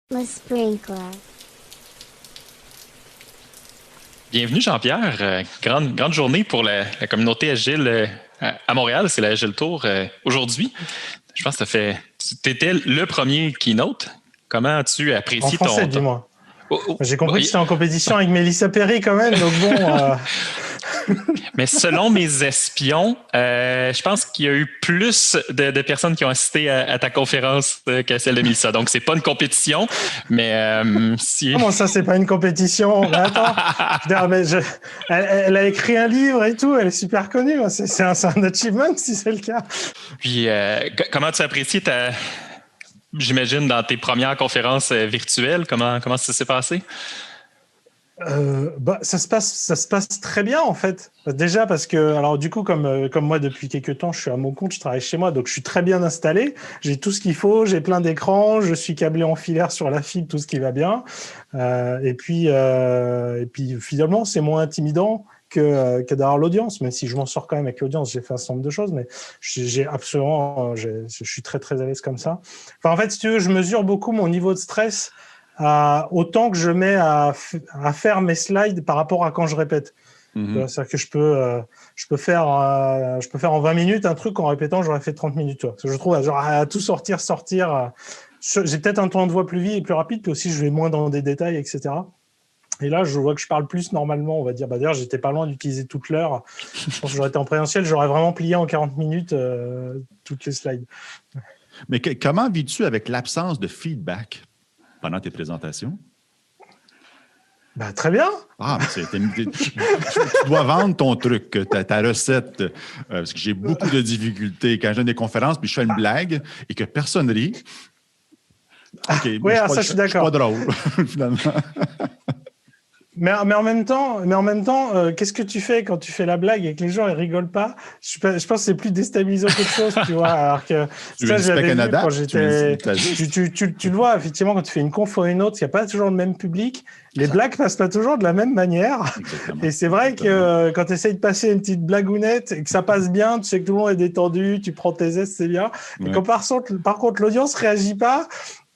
Le sprinkler. Bienvenue Jean-Pierre. Grande journée pour la communauté agile à Montréal. C'est l'Agile Tour aujourd'hui. Je pense que tu étais le premier keynote. Comment as-tu En apprécié français, du moins. J'ai compris que oui. c'était en compétition avec Mélissa Perry quand même, donc bon. Mais selon mes espions, je pense qu'il y a eu plus de personnes qui ont assisté à ta conférence qu'à celle de Mélissa. Donc, c'est pas une compétition, mais si... Comment ça, c'est pas une compétition? Mais attends, elle a écrit un livre et tout, elle est super connue. C'est un achievement si c'est le cas. Puis, comment tu apprécies j'imagine, dans tes premières conférences virtuelles, comment ça s'est passé? Ça se passe très bien en fait. Déjà parce que, alors du coup, comme moi depuis quelques temps, je suis à mon compte, je travaille chez moi, donc je suis très bien installé. J'ai tout ce qu'il faut, j'ai plein d'écrans, je suis câblé en filaire sur la fibre, tout ce qui va bien. Et puis finalement, c'est moins intimidant que d'avoir l'audience, même si je m'en sors quand même avec l'audience. J'ai fait un certain nombre de choses, mais je suis très très à l'aise comme ça. Enfin, en fait, si tu veux, je mesure beaucoup mon niveau de stress autant que je mets à faire mes slides par rapport à quand je répète. Mm-hmm. C'est-à-dire que je peux faire en 20 minutes un truc qu'en répétant, j'aurais fait 30 minutes. Parce que je trouve, genre, à tout sortir, j'ai peut-être un temps de voix plus rapide, puis aussi je vais moins dans des détails, etc. Et là, je vois que je parle plus normalement, on va dire. D'ailleurs, j'étais pas loin d'utiliser toute l'heure. Je pense que j'aurais été en présentiel, j'aurais vraiment plié en 40 minutes toutes les slides. Mais comment vis-tu avec l'absence de feedback pendant tes présentations? Ben, très bien. Ah, tu dois vendre ton truc, ta recette. Parce que j'ai beaucoup de difficultés quand je donne des conférences puis je fais une blague et que personne rit. OK, oui, ça, je suis d'accord. Je suis pas drôle, finalement. Mais en même temps, qu'est-ce que tu fais quand tu fais la blague et que les gens ils rigolent pas? Je pense que c'est plus déstabilisant qu'autre chose, tu vois. Alors que ça, j'avais vu quand j'étais. Tu le vois effectivement quand tu fais une conf ou une autre, il n'y a pas toujours le même public. Les blagues passent pas toujours de la même manière. Exactement. Et c'est vrai que quand tu essayes de passer une petite blagounette et que ça passe bien, tu sais que tout le monde est détendu, tu prends tes aises, c'est bien. Ouais. Et quand par contre l'audience réagit pas.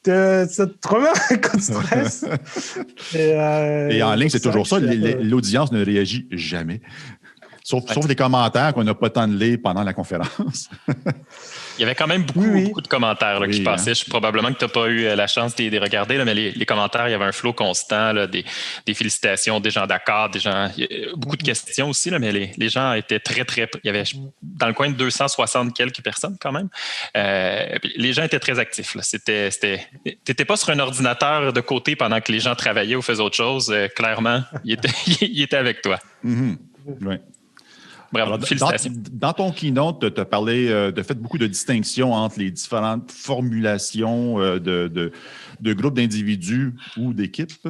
Ça te remet un coup de stress. Et en ligne, c'est toujours ça. L'audience ne réagit jamais. Sauf les commentaires qu'on n'a pas le temps de lire pendant la conférence. Il y avait quand même beaucoup de commentaires là, qui passaient. Probablement que tu n'as pas eu la chance de les regarder, là, mais les commentaires, il y avait un flot constant, là, des félicitations, des gens d'accord, beaucoup de questions aussi, là, mais les gens étaient très, très... Il y avait dans le coin de 260 quelques personnes quand même. Les gens étaient très actifs. Tu n'étais pas sur un ordinateur de côté pendant que les gens travaillaient ou faisaient autre chose. Clairement, il était avec toi. Mm-hmm. Oui. Bravo, félicitations. Dans ton keynote, tu as parlé de fait beaucoup de distinctions entre les différentes formulations de groupes d'individus ou d'équipes,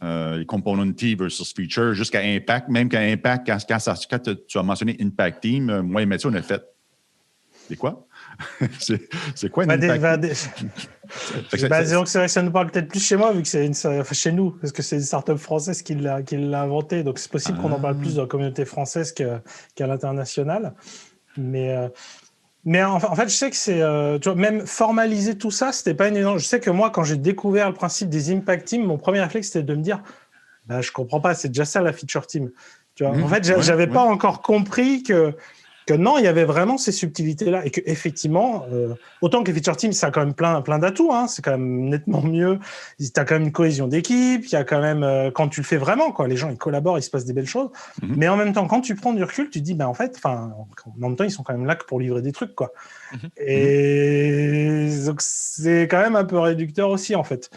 les componenty versus feature, jusqu'à impact. Même qu'à impact, quand tu as mentionné impact team, moi et Mathieu, on a fait. C'est quoi? c'est quoi une impact team? Disons que c'est vrai que ça nous parle peut-être plus chez moi, vu que c'est chez nous, parce que c'est une start-up française qui l'a inventé. Donc, c'est possible qu'on en parle plus dans la communauté française qu'à l'international. Mais en fait, je sais que c'est... tu vois, même formaliser tout ça, c'était pas évident. Je sais que moi, quand j'ai découvert le principe des impact teams, mon premier réflexe, c'était de me dire je comprends pas, c'est déjà ça la feature team. Tu vois, en fait, j'avais pas encore compris que non, il y avait vraiment ces subtilités-là et qu'effectivement, autant que Feature Team, ça a quand même plein d'atouts, hein, c'est quand même nettement mieux. Tu as quand même une cohésion d'équipe, il y a quand même, quand tu le fais vraiment, quoi, les gens ils collaborent, il se passe des belles choses. Mm-hmm. Mais en même temps, quand tu prends du recul, tu te dis, en même temps, ils sont quand même là que pour livrer des trucs, quoi. Mm-hmm. Et donc, c'est quand même un peu réducteur aussi, en fait.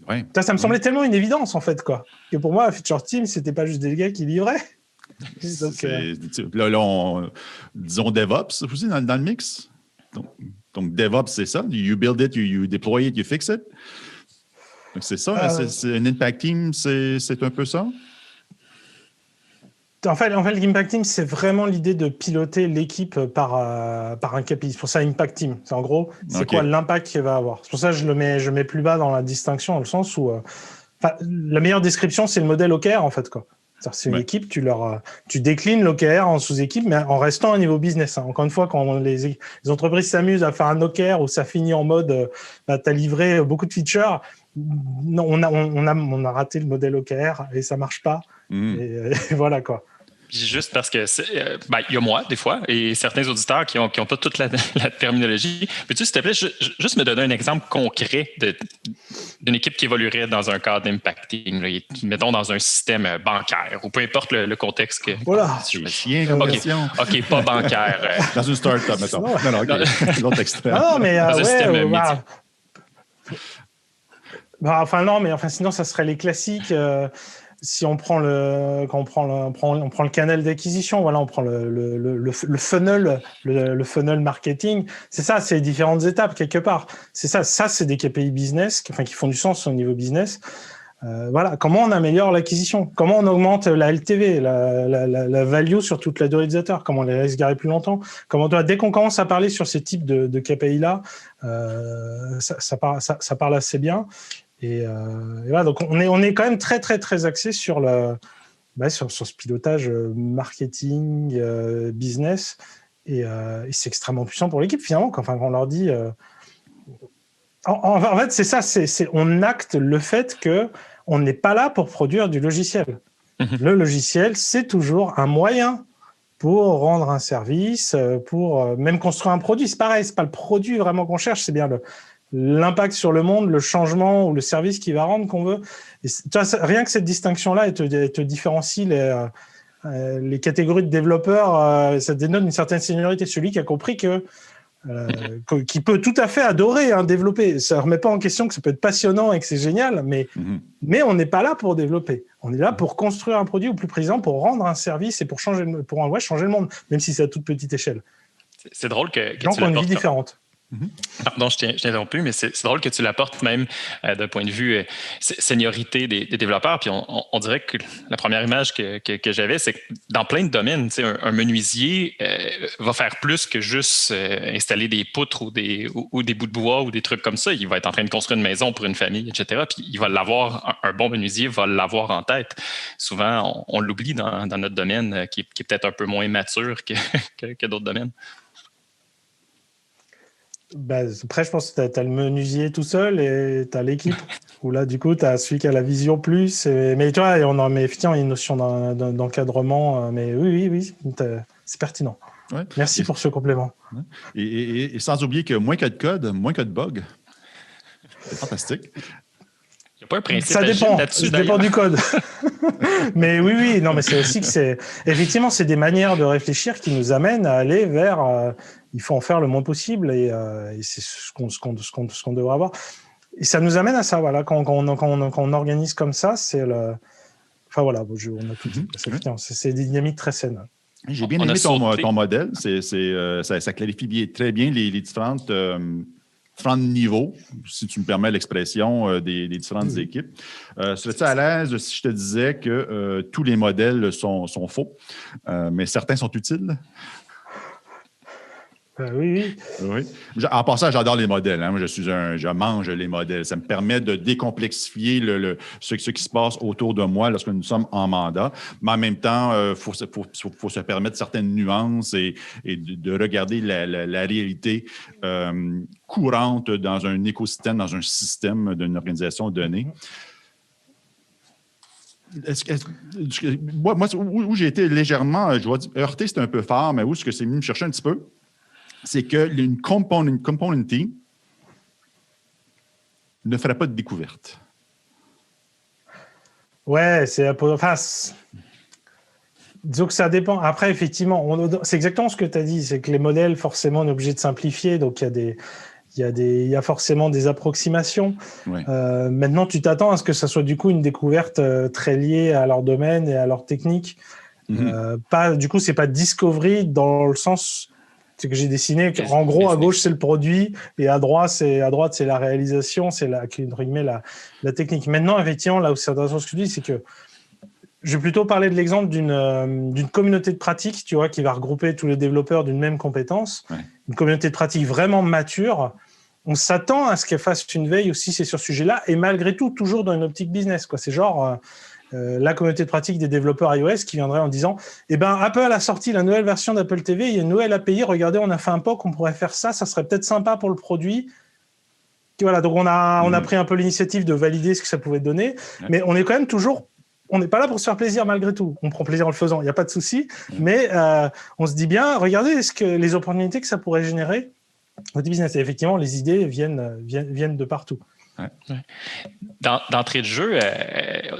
Ouais. Ça me semblait tellement une évidence, en fait, quoi. Que pour moi, Feature Team, c'était pas juste des gars qui livraient. Donc, disons DevOps aussi dans le mix. Donc DevOps, c'est ça. You build it, you deploy it, you fix it. Donc, c'est ça. C'est un impact team, c'est un peu ça? En fait, l'impact team, c'est vraiment l'idée de piloter l'équipe par un KPI. C'est pour ça, impact team. C'est en gros, c'est quoi l'impact qu'il va avoir. C'est pour ça que je mets plus bas dans la distinction, dans le sens où la meilleure description, c'est le modèle OKR, en fait, quoi. C'est une équipe, tu déclines l'OKR en sous-équipe, mais en restant à niveau business. Hein. Encore une fois, quand les entreprises s'amusent à faire un OKR où ça finit en mode tu as livré beaucoup de features, non, on a raté le modèle OKR et ça marche pas. Et voilà quoi. Puis juste parce que il y a moi, des fois, et certains auditeurs qui ont pas toute la terminologie. Peux-tu, s'il te plaît, juste me donner un exemple concret d'une équipe qui évoluerait dans un cadre d'impacting, mettons dans un système bancaire, ou peu importe le contexte que... Voilà. Chien comme question. OK, pas bancaire. Dans une start-up, mettons. Non, OK. L'autre extrême. Non, mais dans un système sinon, ça serait les classiques... si on prend on prend le canal d'acquisition, voilà, on prend le funnel marketing, c'est ça, c'est les différentes étapes quelque part. C'est ça c'est des KPI business, qui font du sens au niveau business. Voilà, comment on améliore l'acquisition, comment on augmente la LTV, la value sur toute la durée utilisateur, comment on les laisse garer plus longtemps, dès qu'on commence à parler sur ces types de KPI là, ça parle assez bien. Et voilà, donc on est quand même très très très axé sur sur ce pilotage marketing business et c'est extrêmement puissant pour l'équipe finalement quand on leur dit en fait c'est ça, on acte le fait que on n'est pas là pour produire du logiciel. Le logiciel, c'est toujours un moyen pour rendre un service, pour même construire un produit. C'est pareil, c'est pas le produit vraiment qu'on cherche, c'est bien l'impact sur le monde, le changement ou le service qu'il va rendre qu'on veut. Et rien que cette distinction-là, elle te différencie les catégories de développeurs, ça dénote une certaine seniorité. Celui qui a compris qui peut tout à fait adorer développer. Ça ne remet pas en question que ça peut être passionnant et que c'est génial, mais on n'est pas là pour développer. On est là pour construire un produit, ou plus précisément pour rendre un service et pour changer le monde, même si c'est à toute petite échelle. C'est drôle que donc, on a une vie différente. Pardon, je t'ai interrompu, mais c'est drôle que tu l'apportes même d'un point de vue seniorité des développeurs. Puis on dirait que la première image que j'avais, c'est que dans plein de domaines, un menuisier va faire plus que juste installer des poutres ou des bouts de bois ou des trucs comme ça. Il va être en train de construire une maison pour une famille, etc. Puis il va l'avoir, un bon menuisier va l'avoir en tête. Souvent, on l'oublie dans notre domaine qui est peut-être un peu moins mature que d'autres domaines. Après, je pense que tu as le menuisier tout seul et tu as l'équipe. Où là, du coup, tu as celui qui a la vision plus. Mais tu vois, effectivement, il y a une notion d'encadrement. Mais oui, c'est pertinent. Ouais. Merci pour ce complément. Et sans oublier que moins qu'il y a de code, moins qu'il y a de bugs. C'est fantastique. Il n'y a pas un principe ça dépend du code. Mais oui, non, mais c'est aussi que effectivement, c'est des manières de réfléchir qui nous amènent à aller vers... il faut en faire le moins possible et c'est ce qu'on devrait avoir. Et ça nous amène à ça, voilà, quand on organise comme ça, c'est le... Enfin voilà, on a tout dit. C'est des dynamiques très saines. J'ai bien aimé ton modèle. Ça clarifie très bien les différents niveaux, si tu me permets l'expression, des différentes équipes. Serais-tu à l'aise si je te disais que tous les modèles sont faux, mais certains sont utiles? Oui. En passant, j'adore les modèles. Moi, je mange les modèles. Ça me permet de décomplexifier ce qui se passe autour de moi lorsque nous sommes en mandat. Mais en même temps, il faut se permettre certaines nuances et de regarder la réalité courante dans un écosystème, dans un système d'une organisation donnée. Moi, où j'ai été légèrement, je vais dire, heurté, c'est un peu fort, mais où est-ce que c'est venu me chercher un petit peu? C'est qu'une component team ne ferait pas de découverte. Ouais, disons que ça dépend. Après, effectivement, c'est exactement ce que tu as dit, c'est que les modèles, forcément, on est obligé de simplifier, donc il y a forcément des approximations. Ouais. Maintenant, tu t'attends à ce que ça soit du coup une découverte très liée à leur domaine et à leur technique. Du coup, c'est pas discovery dans le sens... C'est que j'ai dessiné en gros à gauche c'est le produit et à droite c'est la réalisation, c'est la technique. Maintenant effectivement là où c'est intéressant ce que tu dis, c'est que je vais plutôt parler de l'exemple d'une communauté de pratique, tu vois, qui va regrouper tous les développeurs d'une même compétence, une communauté de pratique vraiment mature. On s'attend à ce qu'elle fasse une veille aussi sur ce sujet-là et malgré tout toujours dans une optique business quoi. C'est genre la communauté de pratique des développeurs iOS qui viendrait en disant Apple a sorti la nouvelle version d'Apple TV, il y a une nouvelle API, regardez, on a fait un POC, on pourrait faire ça serait peut-être sympa pour le produit. Voilà, donc on a pris un peu l'initiative de valider ce que ça pouvait donner, mais on est quand même toujours... On n'est pas là pour se faire plaisir malgré tout. On prend plaisir en le faisant, il n'y a pas de souci. Mais on se dit bien, regardez les opportunités que ça pourrait générer au business. Et effectivement, les idées viennent de partout. Ouais. D'entrée de jeu,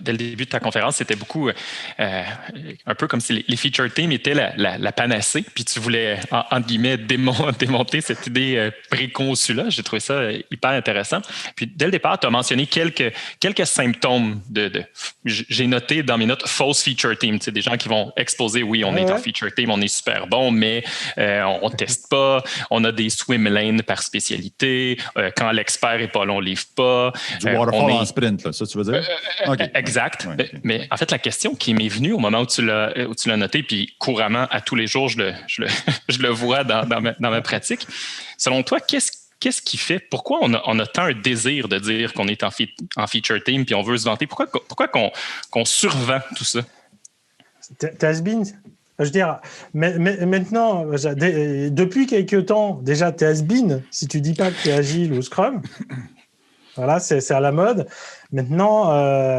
dès le début de ta conférence, c'était beaucoup un peu comme si les feature teams étaient la panacée, puis tu voulais, entre guillemets, démonter cette idée préconçue-là. J'ai trouvé ça hyper intéressant. Puis dès le départ, tu as mentionné quelques symptômes j'ai noté dans mes notes false feature team, des gens qui vont exposer, oui, on est en feature team, on est super bon, mais on ne teste pas, on a des swim lanes par spécialité, quand l'expert n'est pas là, on ne livre pas. Du waterfall en sprint, là, ça tu veux dire? Okay. Exact. Ouais. Mais en fait, la question qui m'est venue au moment où tu l'as noté, puis couramment, à tous les jours, je le vois dans ma pratique. Selon toi, qu'est-ce qui fait? Pourquoi on a tant un désir de dire qu'on est en feature team puis on veut se vanter? Pourquoi qu'on survend tout ça? T'as has-been. Je veux dire, maintenant, depuis quelques temps, déjà, t'es has-been si tu dis pas que t'es agile ou Scrum. Voilà, c'est à la mode. Maintenant,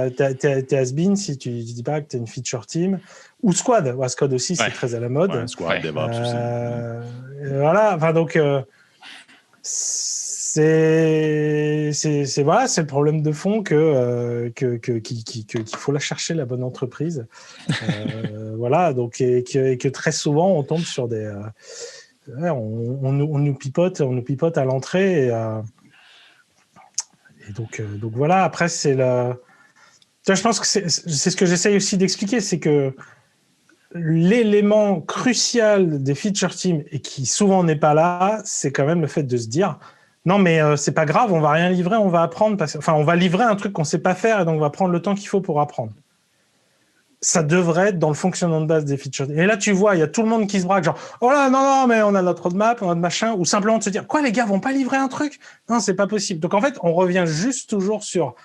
t'es has-been si tu dis pas que t'es une feature team. Ou Squad. Squad aussi, c'est très à la mode. Ouais, Squad, DevOps aussi. Voilà, enfin donc, c'est le problème de fond qu'il faut la chercher, la bonne entreprise. Voilà, donc, et que très souvent, on tombe sur des... on nous pipote à l'entrée et donc voilà, après, c'est je pense que c'est ce que j'essaye aussi d'expliquer, c'est que l'élément crucial des feature teams, et qui souvent n'est pas là, c'est quand même le fait de se dire non, mais c'est pas grave, on va rien livrer, on va apprendre, on va livrer un truc qu'on sait pas faire, et donc on va prendre le temps qu'il faut pour apprendre. Ça devrait être dans le fonctionnement de base des feature teams. Et là, tu vois, il y a tout le monde qui se braque, genre oh là, non, mais on a notre roadmap, on a notre machin, ou simplement de se dire quoi, les gars vont pas livrer un truc? Non, c'est pas possible. Donc en fait, on revient juste toujours sur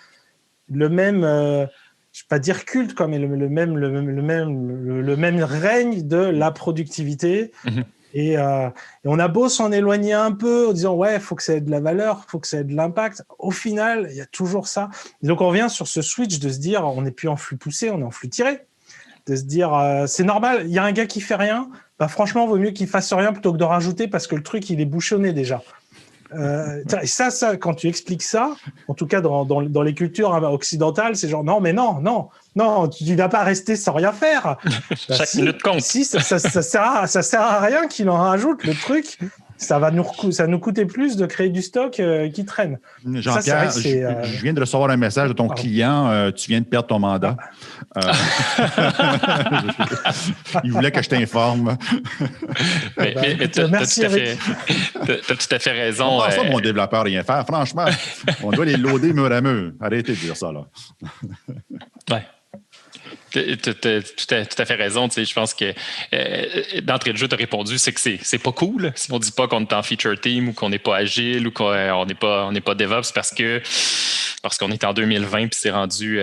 le même, je vais pas dire culte, mais le même règne de la productivité. Mm-hmm. Et on a beau s'en éloigner un peu en disant ouais, faut que ça ait de la valeur, faut que ça ait de l'impact. Au final, il y a toujours ça. Et donc on revient sur ce switch de se dire on n'est plus en flux poussé, on est en flux tiré. De se dire c'est normal, il y a un gars qui fait rien, franchement, vaut mieux qu'il fasse rien plutôt que de rajouter parce que le truc il est bouchonné déjà. Ça, quand tu expliques ça, en tout cas dans les cultures occidentales, c'est genre non, tu vas pas rester sans rien faire. Chaque minute compte. Si, ça sert à rien qu'il en rajoute. Le truc, ça nous coûter plus de créer du stock qui traîne. Jean-Pierre, je viens de recevoir un message de ton client. Tu viens de perdre ton mandat. Il voulait que je t'informe. Mais tu as tout à fait raison. On ça, mon développeur, rien faire. Franchement, on doit les loader mur à mur. Arrêtez de dire ça, là. Ouais. Tu as tout à fait raison. Tu sais, je pense que d'entrée de jeu, tu as répondu, c'est que c'est pas cool si on ne dit pas qu'on est en feature team ou qu'on n'est pas agile ou qu'on n'est pas DevOps parce qu'on est en 2020 puis c'est rendu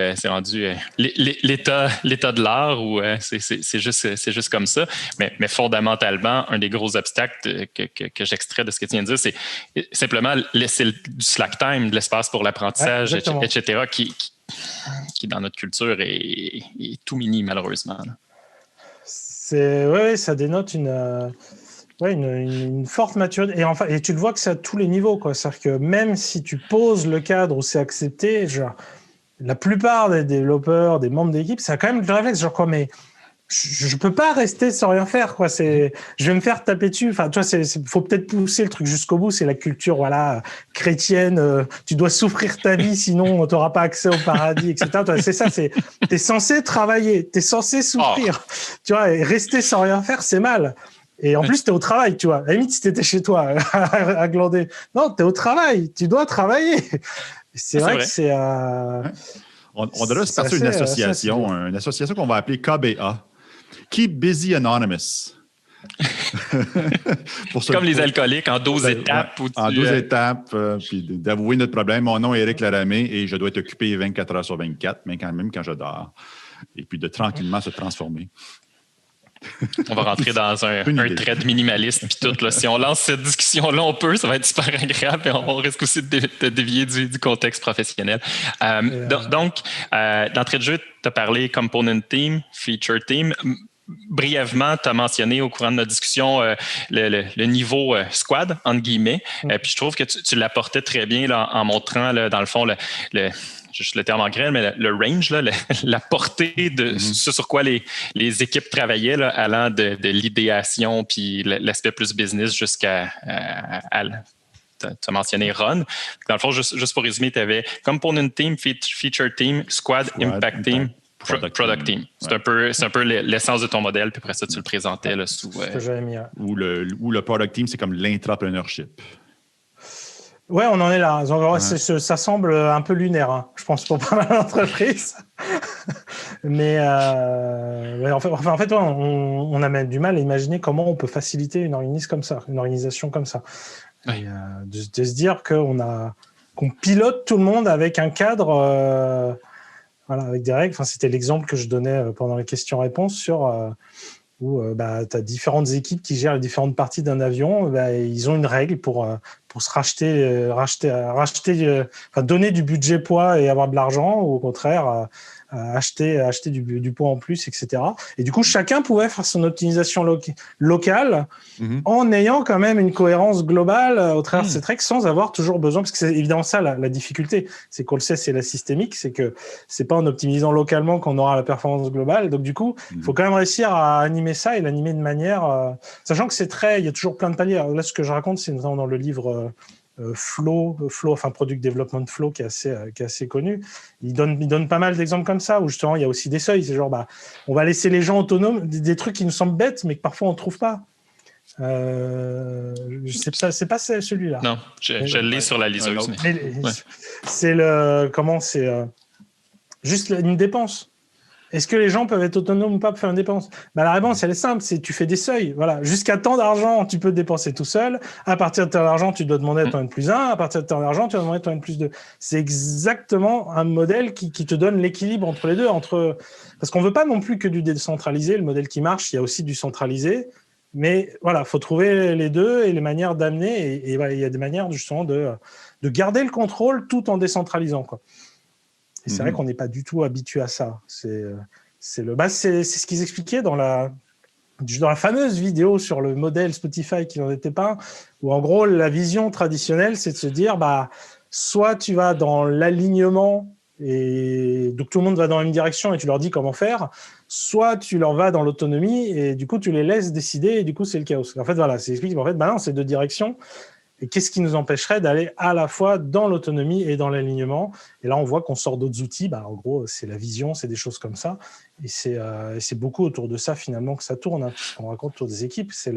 l'état de l'art ou c'est juste comme ça. Mais fondamentalement, un des gros obstacles que j'extrais de ce que tu viens de dire, c'est simplement laisser du slack time, de l'espace pour l'apprentissage, etc., qui dans notre culture est tout mini, malheureusement. Ça dénote une forte maturité. Et tu le vois que c'est à tous les niveaux, quoi. C'est-à-dire que même si tu poses le cadre où c'est accepté, genre, la plupart des développeurs, des membres d'équipe, ça a quand même le réflexe, genre quoi, mais je peux pas rester sans rien faire, quoi. Je vais me faire taper dessus. Enfin, tu vois, faut peut-être pousser le truc jusqu'au bout. C'est la culture, voilà, chrétienne. Tu dois souffrir ta vie, sinon t'auras pas accès au paradis, etc. C'est ça. T'es censé travailler, t'es censé souffrir. Tu vois, et rester sans rien faire, c'est mal. Et en plus, t'es au travail, tu vois. À la limite, si t'étais chez toi à glander. Non, t'es au travail. Tu dois travailler. C'est vrai que c'est. On devrait se partir d'une association qu'on va appeler KBA. Keep Busy Anonymous. Comme les alcooliques, en 12 étapes. En 12 étapes, puis d'avouer notre problème. Mon nom est Éric Laramé et je dois être occupé 24 heures sur 24, mais quand même quand je dors. Et puis de tranquillement se transformer. On va rentrer dans un thread minimaliste puis tout. Là. Si on lance cette discussion-là, on peut, ça va être super agréable et on risque aussi de dévier du contexte professionnel. Donc, d'entrée de jeu, tu as parlé Component Team, Feature Team. Brièvement, tu as mentionné au courant de notre discussion le niveau squad, entre guillemets. Puis je trouve que tu l'apportais très bien là, en montrant, là, dans le fond, juste le terme anglais, mais le range, là, la portée de ce sur quoi les équipes travaillaient, là, allant de l'idéation puis l'aspect plus business jusqu'à tu as mentionné Run. Dans le fond, juste pour résumer, tu avais Component Team, Feature Team, Squad, Impact Team, Product Team. C'est un peu l'essence de ton modèle, puis après ça, tu le présentais là, sous... Ce que j'avais mis. Ou le Product Team, c'est comme l'intrapreneurship. Ouais, on en est là. Ça semble un peu lunaire, hein, je pense, pour pas mal d'entreprises. Mais en fait, on a même du mal à imaginer comment on peut faciliter une organisation comme ça. Et, de se dire qu'on pilote tout le monde avec un cadre, avec des règles. Enfin, c'était l'exemple que je donnais pendant les questions-réponses sur... où tu as différentes équipes qui gèrent les différentes parties d'un avion. Ils ont une règle pour se donner du budget poids et avoir de l'argent, ou au contraire, acheter du poids en plus, etc. Et du coup, chacun pouvait faire son optimisation locale en ayant quand même une cohérence globale au travers de cette règle, sans avoir toujours besoin, parce que c'est évidemment ça la difficulté, c'est qu'on le sait, c'est la systémique, c'est que c'est pas en optimisant localement qu'on aura la performance globale. Donc du coup, il faut quand même réussir à animer ça et l'animer de manière, sachant que il y a toujours plein de paliers. Alors là, ce que je raconte, c'est notamment dans le livre Flow, enfin Product Development Flow, qui est assez connu. Il donne pas mal d'exemples comme ça, où justement il y a aussi des seuils. C'est genre, on va laisser les gens autonomes, des trucs qui nous semblent bêtes, mais que parfois on ne trouve pas. C'est pas celui-là. Non, je le lis sur la liseuse. C'est juste une dépense. Est-ce que les gens peuvent être autonomes ou pas pour faire une dépense ? La réponse, elle est simple, c'est tu fais des seuils. Voilà. Jusqu'à tant d'argent, tu peux te dépenser tout seul. À partir de tant d'argent, tu dois demander à ton N+1. À partir de tant d'argent, tu dois demander à ton N+2. C'est exactement un modèle qui te donne l'équilibre entre les deux. Parce qu'on ne veut pas non plus que du décentralisé. Le modèle qui marche, il y a aussi du centralisé. Mais voilà, il faut trouver les deux et les manières d'amener. Et il y a des manières justement de garder le contrôle tout en décentralisant, quoi. Et c'est vrai qu'on n'est pas du tout habitué à ça. C'est ce qu'ils expliquaient dans la fameuse vidéo sur le modèle Spotify qui n'en était pas, où en gros, la vision traditionnelle, c'est de se dire, soit tu vas dans l'alignement, et donc tout le monde va dans la même direction et tu leur dis comment faire, soit tu leur vas dans l'autonomie et du coup, tu les laisses décider et du coup, c'est le chaos. En fait, voilà, c'est expliqué. En fait, non, c'est deux directions. Et qu'est-ce qui nous empêcherait d'aller à la fois dans l'autonomie et dans l'alignement ? Et là, on voit qu'on sort d'autres outils. En gros, c'est la vision, c'est des choses comme ça. Et c'est beaucoup autour de ça, finalement, que ça tourne. Hein, ce qu'on raconte autour des équipes, c'est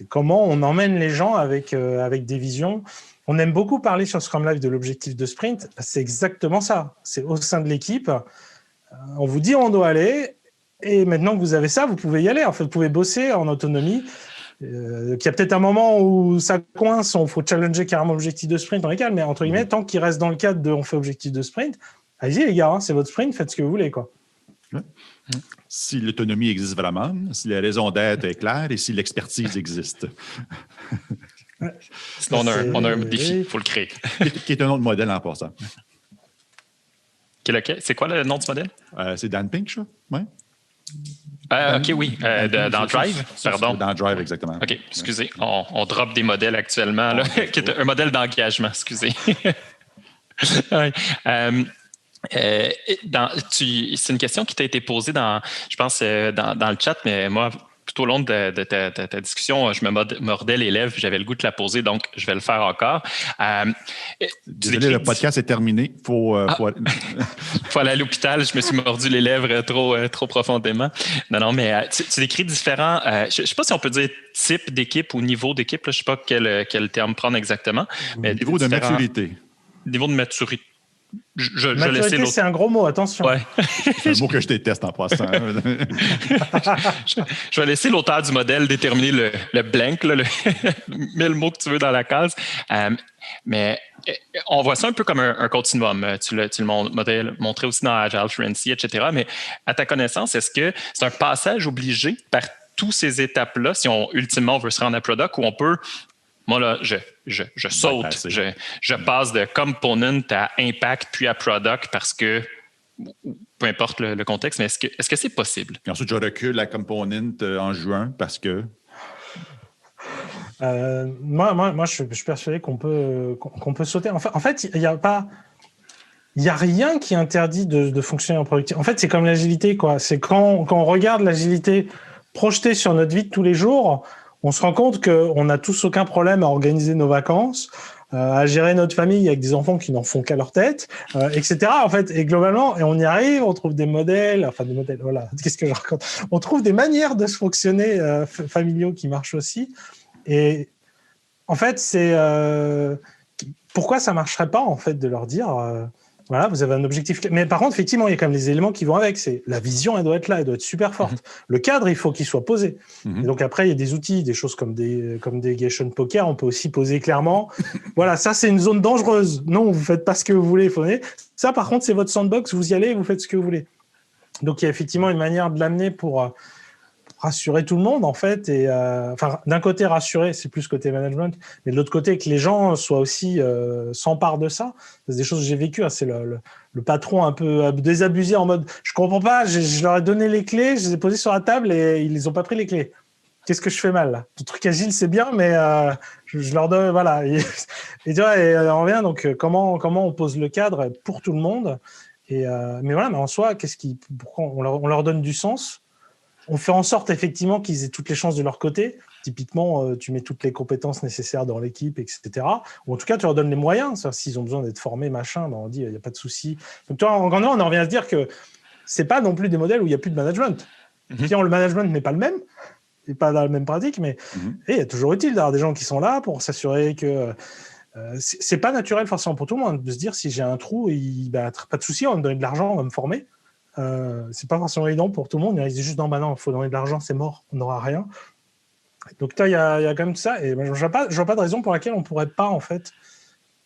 comment on emmène les gens avec des visions. On aime beaucoup parler sur Scrum Life de l'objectif de sprint. C'est exactement ça. C'est au sein de l'équipe. On vous dit où on doit aller. Et maintenant que vous avez ça, vous pouvez y aller. En fait, vous pouvez bosser en autonomie. Qu'il y a peut-être un moment où ça coince, il faut challenger carrément l'objectif de sprint, on est calme, mais entre guillemets, tant qu'il reste dans le cadre de on fait objectif de sprint, allez-y les gars, c'est votre sprint, faites ce que vous voulez, quoi. Ouais. Si l'autonomie existe vraiment, si la raison d'être est claire et si l'expertise existe. Sinon, on a un défi, il faut le créer. Qui est un autre modèle en passant. C'est quoi le nom de ce modèle? C'est Dan Pink, ça? Ouais. OK, oui. Dans Drive, pardon. Dans Drive, exactement. OK, excusez. On drop des modèles actuellement, là, qui est un modèle d'engagement, excusez. Ouais. C'est une question qui t'a été posée je pense, dans le chat, mais moi, tout au long de ta discussion, je me mordais les lèvres, j'avais le goût de la poser, donc je vais le faire encore. Désolé, le podcast est terminé. Faut aller à l'hôpital, je me suis mordu les lèvres trop profondément. Non, mais tu décris différents, je ne sais pas si on peut dire type d'équipe ou niveau d'équipe, je ne sais pas quel terme prendre exactement. Mais niveau de maturité. Niveau de maturité. Maturité, c'est un gros mot, attention. Ouais. C'est un mot que je déteste en passant. Je vais laisser l'auteur du modèle déterminer le blank, mets le mot que tu veux dans la case. Mais On voit ça un peu comme un continuum. Tu le montré aussi dans Agile Fluency, etc. Mais à ta connaissance, est-ce que c'est un passage obligé par toutes ces étapes-là si ultimement on veut se rendre à product ou on peut... Moi, là, je saute. Je passe de component à impact puis à product parce que peu importe le contexte, mais est-ce que c'est possible? Et ensuite, je recule la component en juin parce que... Moi, je suis persuadé qu'on peut sauter. En fait, il n'y a rien qui interdit de fonctionner en productivité. En fait, c'est comme l'agilité, quoi. C'est quand on regarde l'agilité projetée sur notre vie de tous les jours, on se rend compte qu'on n'a tous aucun problème à organiser nos vacances, à gérer notre famille avec des enfants qui n'en font qu'à leur tête, etc. En fait, et globalement, et on y arrive, on trouve des modèles, voilà, qu'est-ce que je raconte ? On trouve des manières de se fonctionner familiaux qui marchent aussi. Et en fait, c'est pourquoi ça marcherait pas en fait de leur dire voilà, vous avez un objectif. Mais par contre, effectivement, il y a quand même les éléments qui vont avec. C'est la vision, elle doit être là, elle doit être super forte. Le cadre, il faut qu'il soit posé. Et donc après, il y a des outils, des choses comme des Gation Poker. On peut aussi poser clairement. Voilà, ça c'est une zone dangereuse. Non, vous faites pas ce que vous voulez. Ça, par contre, c'est votre sandbox. Vous y allez, vous faites ce que vous voulez. Donc il y a effectivement une manière de l'amener pour rassurer tout le monde en fait, et d'un côté rassurer, c'est plus côté management, mais de l'autre côté que les gens soient aussi s'emparent de ça. C'est des choses que j'ai vécues, c'est le patron un peu désabusé en mode je comprends pas, je leur ai donné les clés, je les ai posées sur la table et ils les ont pas pris les clés. Qu'est-ce que je fais mal là ? Tout truc agile c'est bien, mais je leur donne voilà et tu vois, et on revient donc comment on pose le cadre pour tout le monde, et mais voilà, mais en soi pourquoi on leur donne du sens. On fait en sorte effectivement qu'ils aient toutes les chances de leur côté. Typiquement, tu mets toutes les compétences nécessaires dans l'équipe, etc. Ou en tout cas, tu leur donnes les moyens. S'ils ont besoin d'être formés, machin, on dit il n'y a pas de souci. Donc, toi, en on en revient à se dire que c'est pas non plus des modèles où il n'y a plus de management. Le management n'est pas le même, et pas dans la même pratique, mais il est toujours utile d'avoir des gens qui sont là pour s'assurer que c'est pas naturel forcément pour tout le monde de se dire si j'ai un trou, pas de souci, on va me donner de l'argent, on va me former. C'est pas forcément évident pour tout le monde. Ils disent juste non, il faut donner de l'argent, c'est mort, on n'aura rien. Donc il y a quand même ça, et je vois pas de raison pour laquelle on pourrait pas en fait,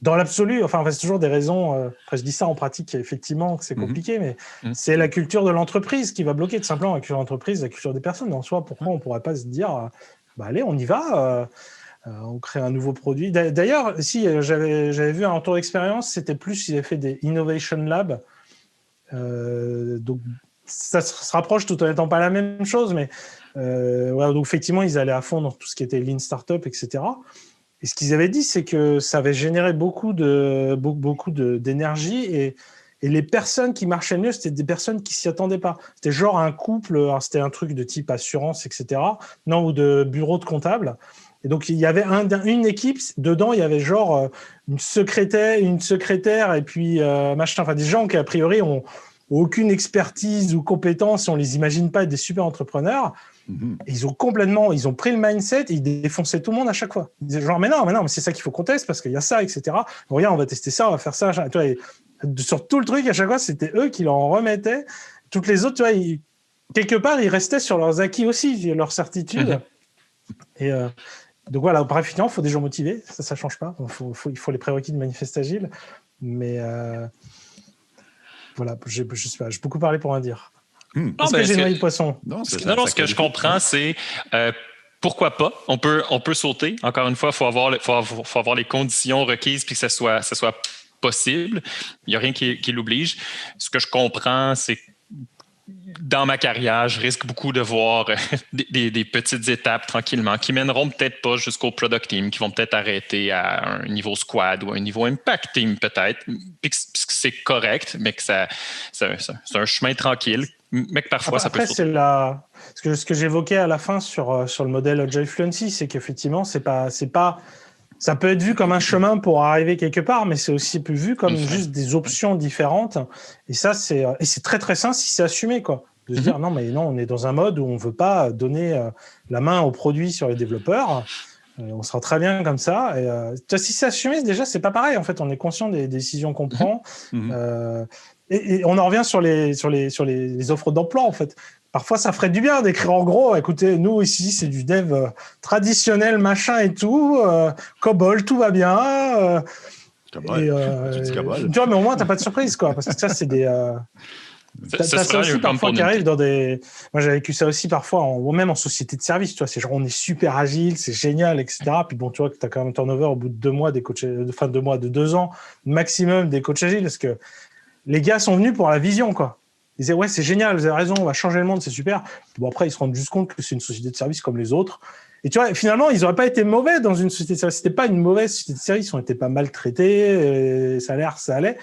dans l'absolu. Enfin, c'est toujours des raisons. Après, je dis ça en pratique, effectivement, c'est compliqué, mais c'est la culture de l'entreprise qui va bloquer, tout simplement. La culture de l'entreprise, la culture des personnes. En soi, pourquoi on pourrait pas se dire, allez, on y va. On crée un nouveau produit. D'ailleurs, si j'avais vu un retour d'expérience, c'était plus ils avaient fait des Innovation Labs. Donc ça se rapproche tout en n'étant pas la même chose, mais donc effectivement ils allaient à fond dans tout ce qui était Lean Startup, etc. Et ce qu'ils avaient dit, c'est que ça avait généré beaucoup d'énergie, et les personnes qui marchaient mieux, c'était des personnes qui s'y attendaient pas. C'était genre un couple, alors c'était un truc de type assurance, etc. ou de bureau de comptable. Et donc, il y avait une équipe, dedans, il y avait genre une secrétaire et puis des gens qui, a priori, ont aucune expertise ou compétence, on les imagine pas être des super entrepreneurs. Et ils ont pris le mindset et ils défonçaient tout le monde à chaque fois. Ils disaient genre, mais non, mais c'est ça qu'il faut qu'on teste parce qu'il y a ça, etc. Donc, regarde, on va tester ça, on va faire ça. Sur tout le truc, à chaque fois, c'était eux qui leur en remettaient. Toutes les autres, quelque part, ils restaient sur leurs acquis aussi, leurs certitudes. Et donc voilà, bref, il faut des gens motivés, ça change pas. Il faut les prérequis de Manifeste Agile, mais voilà, je sais pas, j'ai beaucoup parlé pour rien dire. Est-ce que j'ai noyé le poisson ? Non, ce que je comprends, c'est pourquoi pas. On peut sauter. Encore une fois, il faut avoir les conditions requises puis que ça soit possible. Il n'y a rien qui l'oblige. Ce que je comprends, c'est dans ma carrière, je risque beaucoup de voir des petites étapes tranquillement qui mèneront peut-être pas jusqu'au product team, qui vont peut-être arrêter à un niveau squad ou un niveau impact team peut-être, puis que c'est correct, mais que c'est un chemin tranquille, mais que parfois ça peut se c'est ce que j'évoquais à la fin sur le modèle Agile Fluency, c'est qu'effectivement, c'est pas ça peut être vu comme un chemin pour arriver quelque part, mais c'est aussi vu comme juste des options différentes. Et ça, c'est très très sain si c'est assumé, quoi. De se dire non, on est dans un mode où on veut pas donner la main au produit sur les développeurs. On sera très bien comme ça. Et si c'est assumé, déjà, c'est pas pareil. En fait, on est conscient des décisions qu'on prend. Et on en revient sur les offres d'emploi, en fait. Parfois, ça ferait du bien d'écrire en gros, écoutez, nous ici, c'est du dev traditionnel, machin et tout, COBOL, tout va bien. Tu vois, mais au moins, tu n'as pas de surprise, quoi. Parce que ça, c'est des... T'as ça aussi parfois qui arrive dans des... Moi, j'ai vécu ça aussi parfois, même en société de service, tu vois, c'est genre, on est super agile, c'est génial, etc. Puis bon, tu vois que tu as quand même un turnover au bout de 2 mois, de 2 ans, maximum des coachs agiles, parce que les gars sont venus pour la vision, quoi. Ils disaient, ouais, c'est génial, vous avez raison, on va changer le monde, c'est super. Bon, après, ils se rendent juste compte que c'est une société de service comme les autres. Et tu vois, finalement, ils n'auraient pas été mauvais dans une société de service. C'était pas une mauvaise société de service, ils n'étaient pas maltraités, ça allait.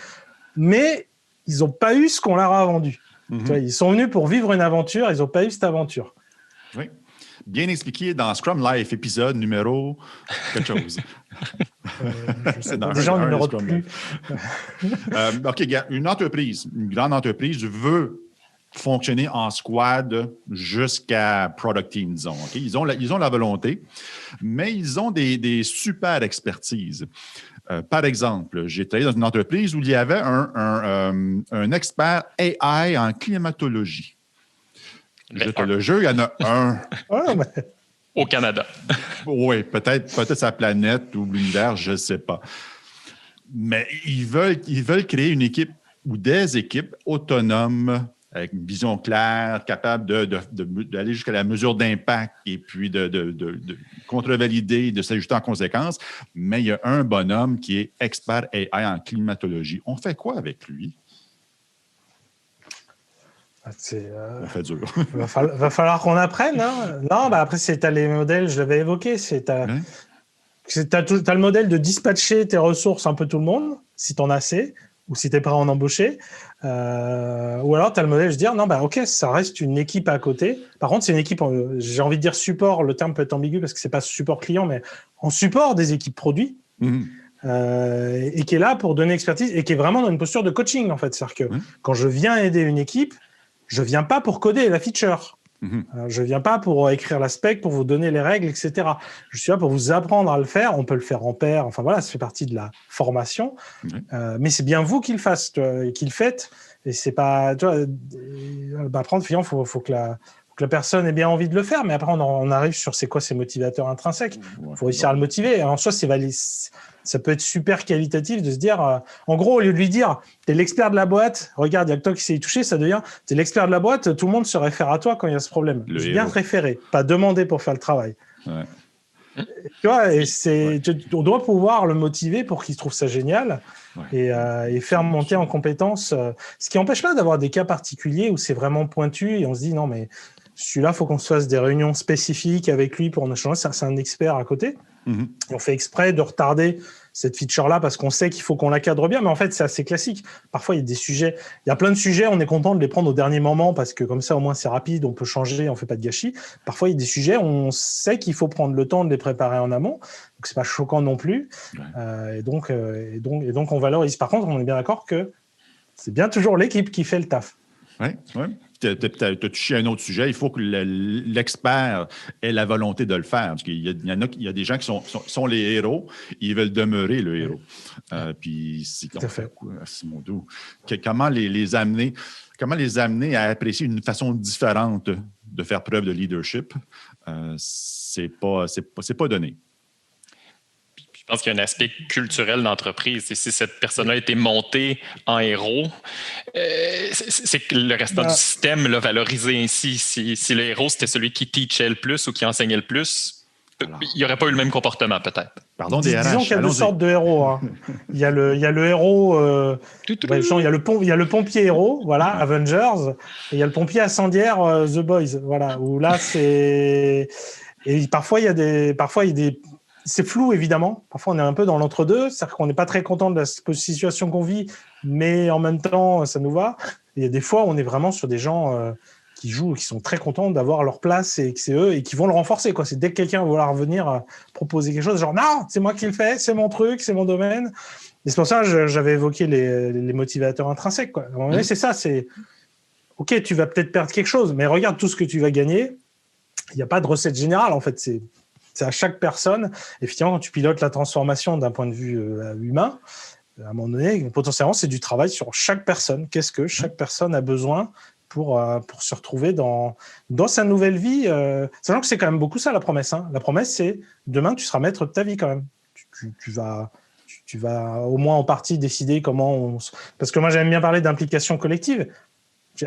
Mais ils n'ont pas eu ce qu'on leur a vendu. Tu vois, ils sont venus pour vivre une aventure, ils n'ont pas eu cette aventure. Oui. Bien expliqué dans Scrum Life, épisode numéro quelque chose. Déjà, on ne numérote plus. OK, une grande entreprise veut fonctionner en squad jusqu'à product team, disons. Okay? Ils ont la volonté, mais ils ont des super expertises. Par exemple, j'ai travaillé dans une entreprise où il y avait un expert AI en climatologie. Je te le jure, il y en a un. Au Canada. Oui, peut-être sa planète ou l'univers, je ne sais pas. Mais ils veulent créer une équipe ou des équipes autonomes avec une vision claire, capable d'aller jusqu'à la mesure d'impact et puis de contrevalider, de s'ajuster en conséquence. Mais il y a un bonhomme qui est expert AI en climatologie. On fait quoi avec lui? On fait dur. Va falloir qu'on apprenne. Hein. Non, après, tu as les modèles, je l'avais évoqué. Tu as le modèle de dispatcher tes ressources un peu tout le monde, si tu en as assez, ou si tu es prêt à en embaucher. Ou alors, tu as le modèle de dire, non, OK, ça reste une équipe à côté. Par contre, c'est une équipe, j'ai envie de dire support, le terme peut être ambigu parce que ce n'est pas support client, mais en support des équipes produits. Et qui est là pour donner expertise et qui est vraiment dans une posture de coaching, en fait. C'est-à-dire que quand je viens aider une équipe, je ne viens pas pour coder la feature. Je ne viens pas pour écrire la spec, pour vous donner les règles, etc. Je suis là pour vous apprendre à le faire. On peut le faire en pair. Enfin, voilà, ça fait partie de la formation. Mais c'est bien vous qui le faites. Et c'est pas... Tu vois, apprendre, il faut que la personne ait bien envie de le faire. Mais après, on arrive sur c'est quoi ces motivateurs intrinsèques. Il faut réussir à le motiver. Et en soi, ça peut être super qualitatif de se dire, en gros, au lieu de lui dire, t'es l'expert de la boîte, regarde, il y a que toi qui sais y toucher, ça devient, t'es l'expert de la boîte, tout le monde se réfère à toi quand il y a ce problème. Bien te référer, pas demander pour faire le travail. Tu vois, on doit pouvoir le motiver pour qu'il trouve ça génial et faire monter en compétences. Ce qui n'empêche pas d'avoir des cas particuliers où c'est vraiment pointu et on se dit, non, mais celui-là, il faut qu'on se fasse des réunions spécifiques avec lui pour en échanger. C'est un expert à côté. On fait exprès de retarder cette feature-là parce qu'on sait qu'il faut qu'on la cadre bien, mais en fait, c'est assez classique. Parfois, il y a des sujets, il y a plein de sujets, on est content de les prendre au dernier moment parce que comme ça, au moins, c'est rapide, on peut changer, on ne fait pas de gâchis. Parfois, il y a des sujets, on sait qu'il faut prendre le temps de les préparer en amont, donc c'est pas choquant non plus. Et donc, on valorise. Par contre, on est bien d'accord que c'est bien toujours l'équipe qui fait le taf. Oui. Tu as touché à un autre sujet. Il faut que l'expert ait la volonté de le faire. Parce qu'il y a des gens qui sont les héros, ils veulent demeurer le héros. Puis, c'est mon dos. Comment les amener à apprécier une façon différente de faire preuve de leadership, c'est pas donné. Je pense qu'il y a un aspect culturel d'entreprise. Et si cette personne-là a été montée en héros, c'est que le restant du système l'a valorisé ainsi. Si le héros, c'était celui qui teachait le plus ou qui enseignait le plus, il n'y aurait pas eu le même comportement, peut-être. Pardon, disons qu'il y a deux sortes de héros. Hein. Il y a le héros... il y a le pompier héros, voilà, Avengers, et il y a le pompier incendiaire, The Boys, voilà, où là, c'est... Et parfois, il y a des... C'est flou, évidemment. Parfois, on est un peu dans l'entre-deux. C'est-à-dire qu'on n'est pas très content de la situation qu'on vit, mais en même temps, ça nous va. Et il y a des fois, on est vraiment sur des gens qui jouent, qui sont très contents d'avoir leur place et que c'est eux et qui vont le renforcer. C'est dès que quelqu'un va vouloir venir proposer quelque chose, genre « Non, c'est moi qui le fais, c'est mon truc, c'est mon domaine. » Et c'est pour ça que j'avais évoqué les motivateurs intrinsèques. À un moment donné, c'est ça. C'est « OK, tu vas peut-être perdre quelque chose, mais regarde tout ce que tu vas gagner. » Il n'y a pas de recette générale, en fait. C'est à chaque personne. Effectivement, quand tu pilotes la transformation d'un point de vue humain, à un moment donné, potentiellement, c'est du travail sur chaque personne. Qu'est-ce que chaque personne a besoin pour se retrouver dans sa nouvelle vie, sachant que c'est quand même beaucoup ça, la promesse. Hein. La promesse, c'est demain, tu seras maître de ta vie quand même. Tu tu vas au moins en partie décider comment on... Parce que moi, j'aime bien parler d'implication collective.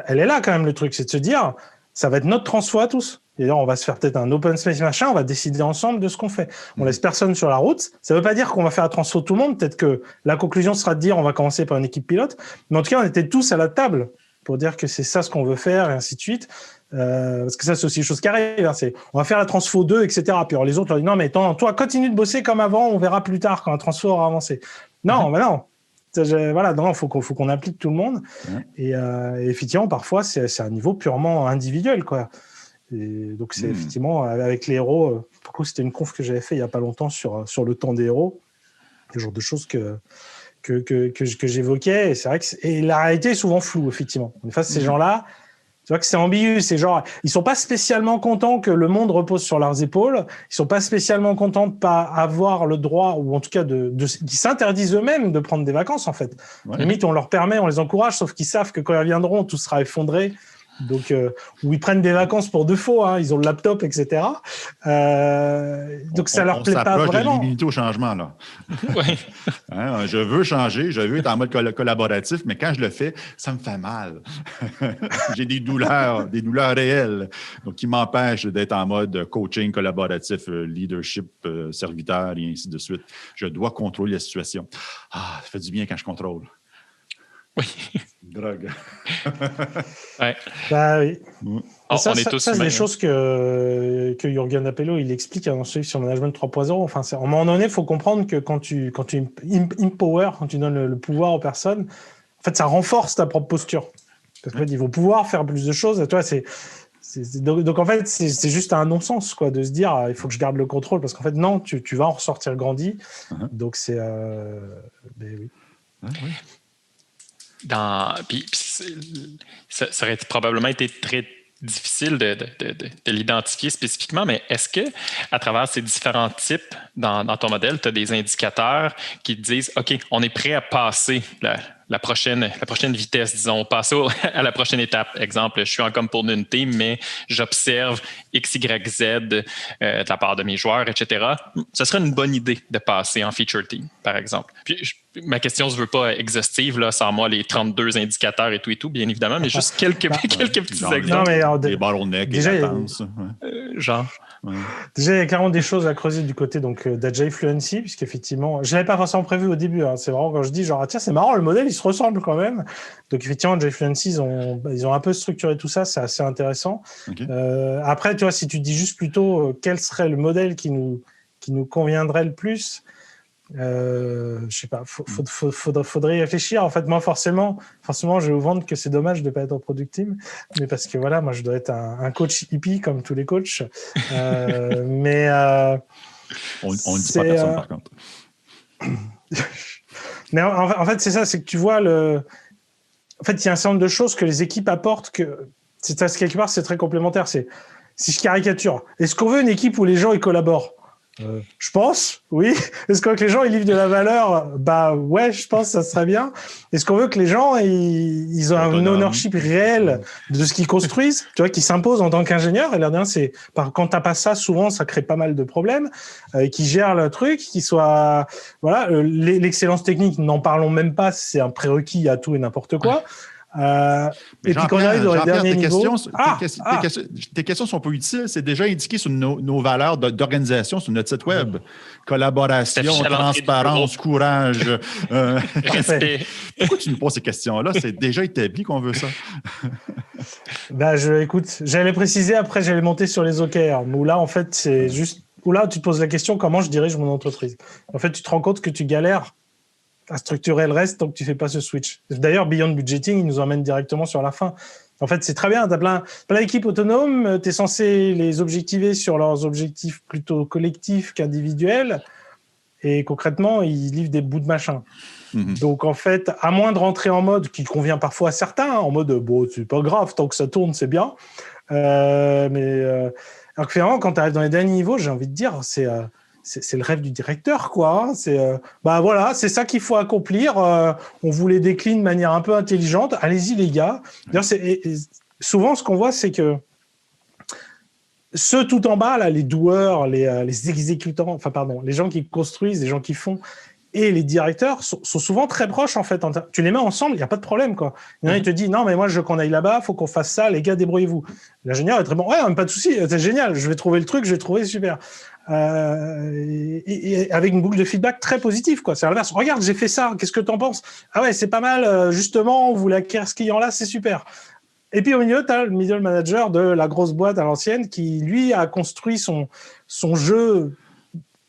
Elle est là quand même, le truc, c'est de se dire, ça va être notre transfo à tous. D'ailleurs, on va se faire peut-être un open space machin, on va décider ensemble de ce qu'on fait. On laisse personne sur la route. Ça ne veut pas dire qu'on va faire la transfo de tout le monde. Peut-être que la conclusion sera de dire, on va commencer par une équipe pilote. Mais en tout cas, on était tous à la table pour dire que c'est ça ce qu'on veut faire et ainsi de suite. Parce que ça, c'est aussi une chose qui arrive. Hein, on va faire la transfo 2, etc. Puis alors, les autres leur disent, non, mais attends, toi, continue de bosser comme avant, on verra plus tard quand la transfo aura avancé. Non, mais non. Voilà, il faut qu'on implique tout le monde. Et effectivement, parfois, c'est un niveau purement individuel, quoi. Et donc, c'est effectivement, avec les héros, pour le coup, c'était une conf que j'avais fait il n'y a pas longtemps sur le temps des héros, le genre de choses que j'évoquais. Et c'est vrai que et la réalité est souvent floue, effectivement. On est face à ces gens-là. Tu vois que c'est ambigu, c'est genre, ils sont pas spécialement contents que le monde repose sur leurs épaules, ils sont pas spécialement contents de pas avoir le droit, ou en tout cas qu'ils s'interdisent eux-mêmes de prendre des vacances, en fait. Limite, on leur permet, on les encourage, sauf qu'ils savent que quand ils reviendront, tout sera effondré. Donc, où ils prennent des vacances pour de faux, hein, ils ont le laptop, etc. Donc, ça leur plaît pas vraiment. On s'approche de l'immunité au changement, là. Oui. Hein, je veux changer, je veux être en mode collaboratif, mais quand je le fais, ça me fait mal. J'ai des douleurs réelles, donc qui m'empêchent d'être en mode coaching collaboratif, leadership, serviteur, et ainsi de suite. Je dois contrôler la situation. Ah, ça fait du bien quand je contrôle. Oui. Drogue. Ouais. Bah oui. On est tous c'est des choses que Jürgen Appelo il explique dans ce livre sur Management 3.0. Enfin, à un moment donné, il faut comprendre que quand tu empower, quand tu donnes le pouvoir aux personnes, en fait, ça renforce ta propre posture. Parce qu'en fait, ils vont pouvoir faire plus de choses. Et toi, donc en fait, c'est juste un non-sens, quoi, de se dire il faut que je garde le contrôle. Parce qu'en fait, non, tu vas en ressortir grandi. Donc c'est. Oui. Oui. Puis ça aurait probablement été très difficile de l'identifier spécifiquement, mais est-ce que à travers ces différents types dans ton modèle, tu as des indicateurs qui te disent OK, on est prêt à passer la prochaine vitesse, disons, passer à la prochaine étape. Exemple, je suis en component team, mais j'observe X, Y, Z de la part de mes joueurs, etc. Ce serait une bonne idée de passer en feature team, par exemple. Puis, ma question ne se veut pas exhaustive, là, sans moi, les 32 indicateurs et tout, bien évidemment, mais juste quelques petits exemples. Non, mais des bottlenecks, des latences. Genre. Ouais. Déjà, il y a clairement des choses à creuser du côté d'Agile Fluency, puisqu'effectivement, je ne l'avais pas forcément prévu au début. Hein. C'est vraiment quand je dis, genre, tiens, c'est marrant, le modèle, il se ressemble quand même. Donc, effectivement, Agile Fluency, ils ont un peu structuré tout ça, c'est assez intéressant. Okay. Après, tu vois, si tu dis juste plutôt quel serait le modèle qui nous conviendrait le plus, je sais pas, faudrait y réfléchir. En fait, moi, forcément, je vais vous vendre que c'est dommage de ne pas être en product team, mais parce que voilà, moi, je dois être un coach hippie comme tous les coachs. Mais on ne dit pas à personne, par contre. Mais en fait, c'est ça, c'est que tu vois En fait, il y a un certain nombre de choses que les équipes apportent que quelque part, c'est très complémentaire. Si je caricature, est-ce qu'on veut une équipe où les gens ils collaborent? Je pense, oui. Est-ce qu'on veut que les gens ils livrent de la valeur? Bah ouais, je pense que ça serait bien. Est-ce qu'on veut que les gens ils ont un ownership réel de ce qu'ils construisent, tu vois, qui s'impose en tant qu'ingénieur? Et là, quand t'as pas ça, souvent ça crée pas mal de problèmes. Qui gèrent le truc, qui soit l'excellence technique, n'en parlons même pas, c'est un prérequis à tout et n'importe quoi. Et puis quand on arrive dans les derniers niveaux... Tes questions sont pas utiles. C'est déjà indiqué sur nos valeurs d'organisation sur notre site web. Collaboration, transparence, courage. Respect. Pourquoi tu nous poses ces questions-là? C'est déjà établi qu'on veut ça. Écoute, j'allais préciser, après j'allais monter sur les OKR. Mais là, en fait, c'est juste... Où là, tu te poses la question, comment je dirige mon entreprise? En fait, tu te rends compte que tu galères à structurer le reste tant que tu fais pas ce switch. D'ailleurs, Beyond Budgeting, il nous emmène directement sur la fin. En fait, c'est très bien. Tu as plein d'équipes autonomes. Tu es censé les objectiver sur leurs objectifs plutôt collectifs qu'individuels. Et concrètement, ils livrent des bouts de machin. Mm-hmm. Donc, en fait, à moins de rentrer en mode qui convient parfois à certains, en mode, bon, c'est pas grave, tant que ça tourne, c'est bien. Alors que finalement, quand tu arrives dans les derniers niveaux, j'ai envie de dire, c'est le rêve du directeur, quoi. Voilà, c'est ça qu'il faut accomplir. On vous les décline de manière un peu intelligente. Allez-y, les gars. D'ailleurs, souvent, ce qu'on voit, c'est que ceux tout en bas, là, les doueurs, les exécutants, les gens qui construisent, les gens qui font, et les directeurs sont souvent très proches, en fait. Tu les mets ensemble, il n'y a pas de problème, quoi. Il y en a, il te dit, non, mais moi, je veux qu'on aille là-bas, il faut qu'on fasse ça, les gars, débrouillez-vous. L'ingénieur est très bon. Ouais, pas de souci, c'est génial, je vais trouver le truc, je vais trouver super. Et avec une boucle de feedback très positive, quoi. C'est à l'inverse. Regarde, j'ai fait ça, qu'est-ce que t'en penses? Ah ouais, c'est pas mal, justement, on voulait acquérir ce client-là, c'est super. Et puis au milieu, tu as le middle manager de la grosse boîte à l'ancienne qui, lui, a construit son jeu,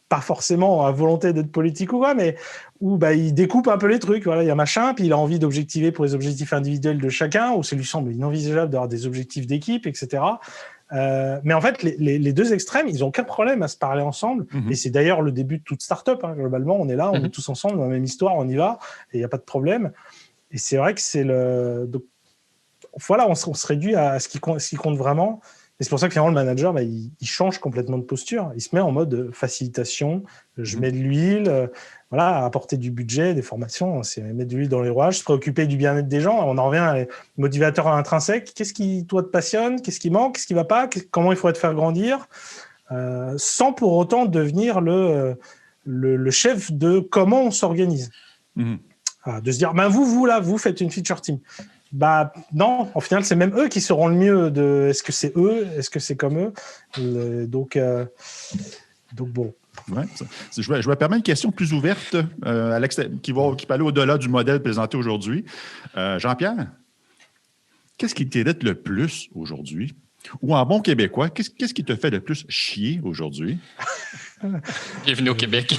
pas forcément à volonté d'être politique ou quoi, mais où il découpe un peu les trucs. Voilà, il y a machin, puis il a envie d'objectiver pour les objectifs individuels de chacun, ou ça lui semble inenvisageable d'avoir des objectifs d'équipe, etc. Mais en fait, les deux extrêmes, ils n'ont aucun problème à se parler ensemble. Et c'est d'ailleurs le début de toute start-up. Globalement, on est là, on est tous ensemble dans la même histoire, on y va, et il n'y a pas de problème. Et c'est vrai que c'est le... Donc, voilà, on se réduit à ce qui compte vraiment. Et c'est pour ça que finalement, le manager, il change complètement de posture. Il se met en mode facilitation. Je mets de l'huile, apporter du budget, des formations. C'est mettre de l'huile dans les rouages, se préoccuper du bien-être des gens. On en revient à motivateurs intrinsèques. Qu'est-ce qui, toi, te passionne? Qu'est-ce qui manque? Qu'est-ce qui ne va pas? Comment il faudrait te faire grandir? Sans pour autant devenir le chef de comment on s'organise. De se dire, vous faites une feature team. Non, au final, c'est même eux qui sauront le mieux de est-ce que c'est eux, est-ce que c'est comme eux. Donc bon. Ouais, je vais permettre une question plus ouverte qui peut aller au-delà du modèle présenté aujourd'hui. Jean-Pierre, qu'est-ce qui t'irrite le plus aujourd'hui? Ou en bon québécois, qu'est-ce qui te fait le plus chier aujourd'hui? Bienvenue au Québec.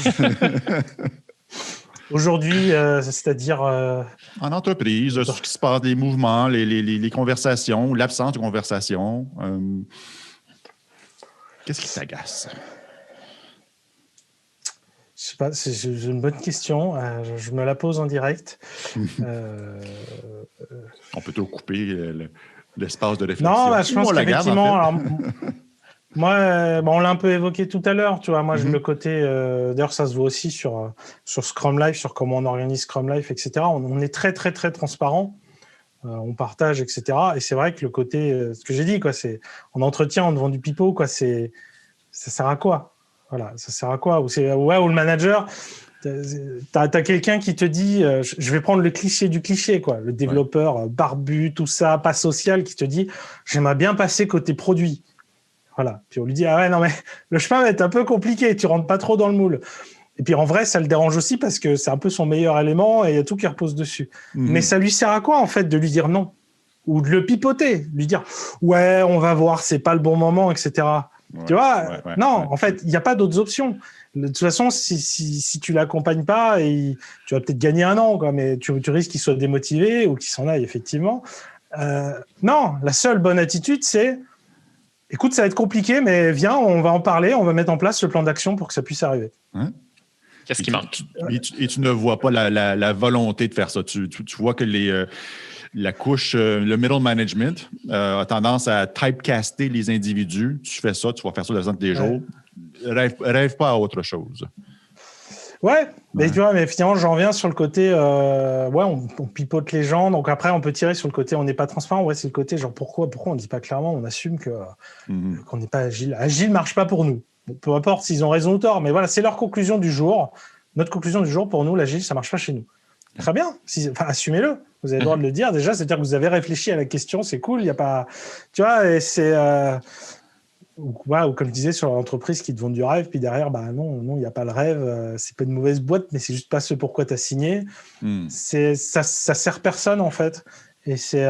Aujourd'hui, c'est-à-dire... En entreprise, ce qui se passe, les mouvements, les conversations, l'absence de conversation. Qu'est-ce qui t'agace? Je sais pas, c'est une bonne question. Je me la pose en direct. On peut tout couper l'espace de réflexion. Non, je pense qu'effectivement... En fait. Moi, on l'a un peu évoqué tout à l'heure, tu vois. Moi, le côté, d'ailleurs, ça se voit aussi sur Scrum Life, sur comment on organise Scrum Life, etc. On est très, très, très transparent. On partage, etc. Et c'est vrai que le côté, ce que j'ai dit, quoi, c'est en entretien, on vend du pipeau, quoi. Ça sert à quoi? Voilà, ça sert à quoi? Ou le manager, t'as quelqu'un qui te dit, je vais prendre le cliché du cliché, quoi. Le développeur barbu, tout ça, pas social, qui te dit, j'aimerais bien passer côté produit. Voilà. Puis on lui dit, ah ouais, non, mais le chemin va être un peu compliqué, tu rentres pas trop dans le moule. Et puis en vrai, ça le dérange aussi parce que c'est un peu son meilleur élément et il y a tout qui repose dessus. Mais ça lui sert à quoi, en fait, de lui dire non? Ou de le pipoter, lui dire, ouais, on va voir, c'est pas le bon moment, etc. Tu vois? En fait, il n'y a pas d'autres options. De toute façon, si tu l'accompagnes pas, tu vas peut-être gagner un an, quoi, mais tu risques qu'il soit démotivé ou qu'il s'en aille, effectivement. Non, la seule bonne attitude, c'est écoute, ça va être compliqué, mais viens, on va en parler, on va mettre en place le plan d'action pour que ça puisse arriver. Qu'est-ce qui manque? Et tu ne vois pas la volonté de faire ça. Tu vois que la couche, le middle management a tendance à typecaster les individus. Tu fais ça, tu vas faire ça le restant des jours. Rêve pas à autre chose. Ouais, mais tu vois, mais finalement, j'en reviens sur le côté, on pipote les gens, donc après, on peut tirer sur le côté, on n'est pas transparent. Ouais, c'est le côté, genre, pourquoi on ne dit pas clairement, on assume qu'on n'est pas agile. Agile ne marche pas pour nous. Bon, peu importe s'ils ont raison ou tort, mais voilà, c'est leur conclusion du jour. Notre conclusion du jour, pour nous, l'agile, ça ne marche pas chez nous. Très bien, assumez-le. Vous avez le droit de le dire. Déjà, c'est-à-dire que vous avez réfléchi à la question, c'est cool, il n'y a pas. Tu vois, et c'est. Ou comme je disais, sur l'entreprise qui te vend du rêve, puis derrière, non, il n'y a pas le rêve, c'est pas une mauvaise boîte, mais c'est juste pas ce pourquoi tu as signé. Ça sert personne, en fait. Et c'est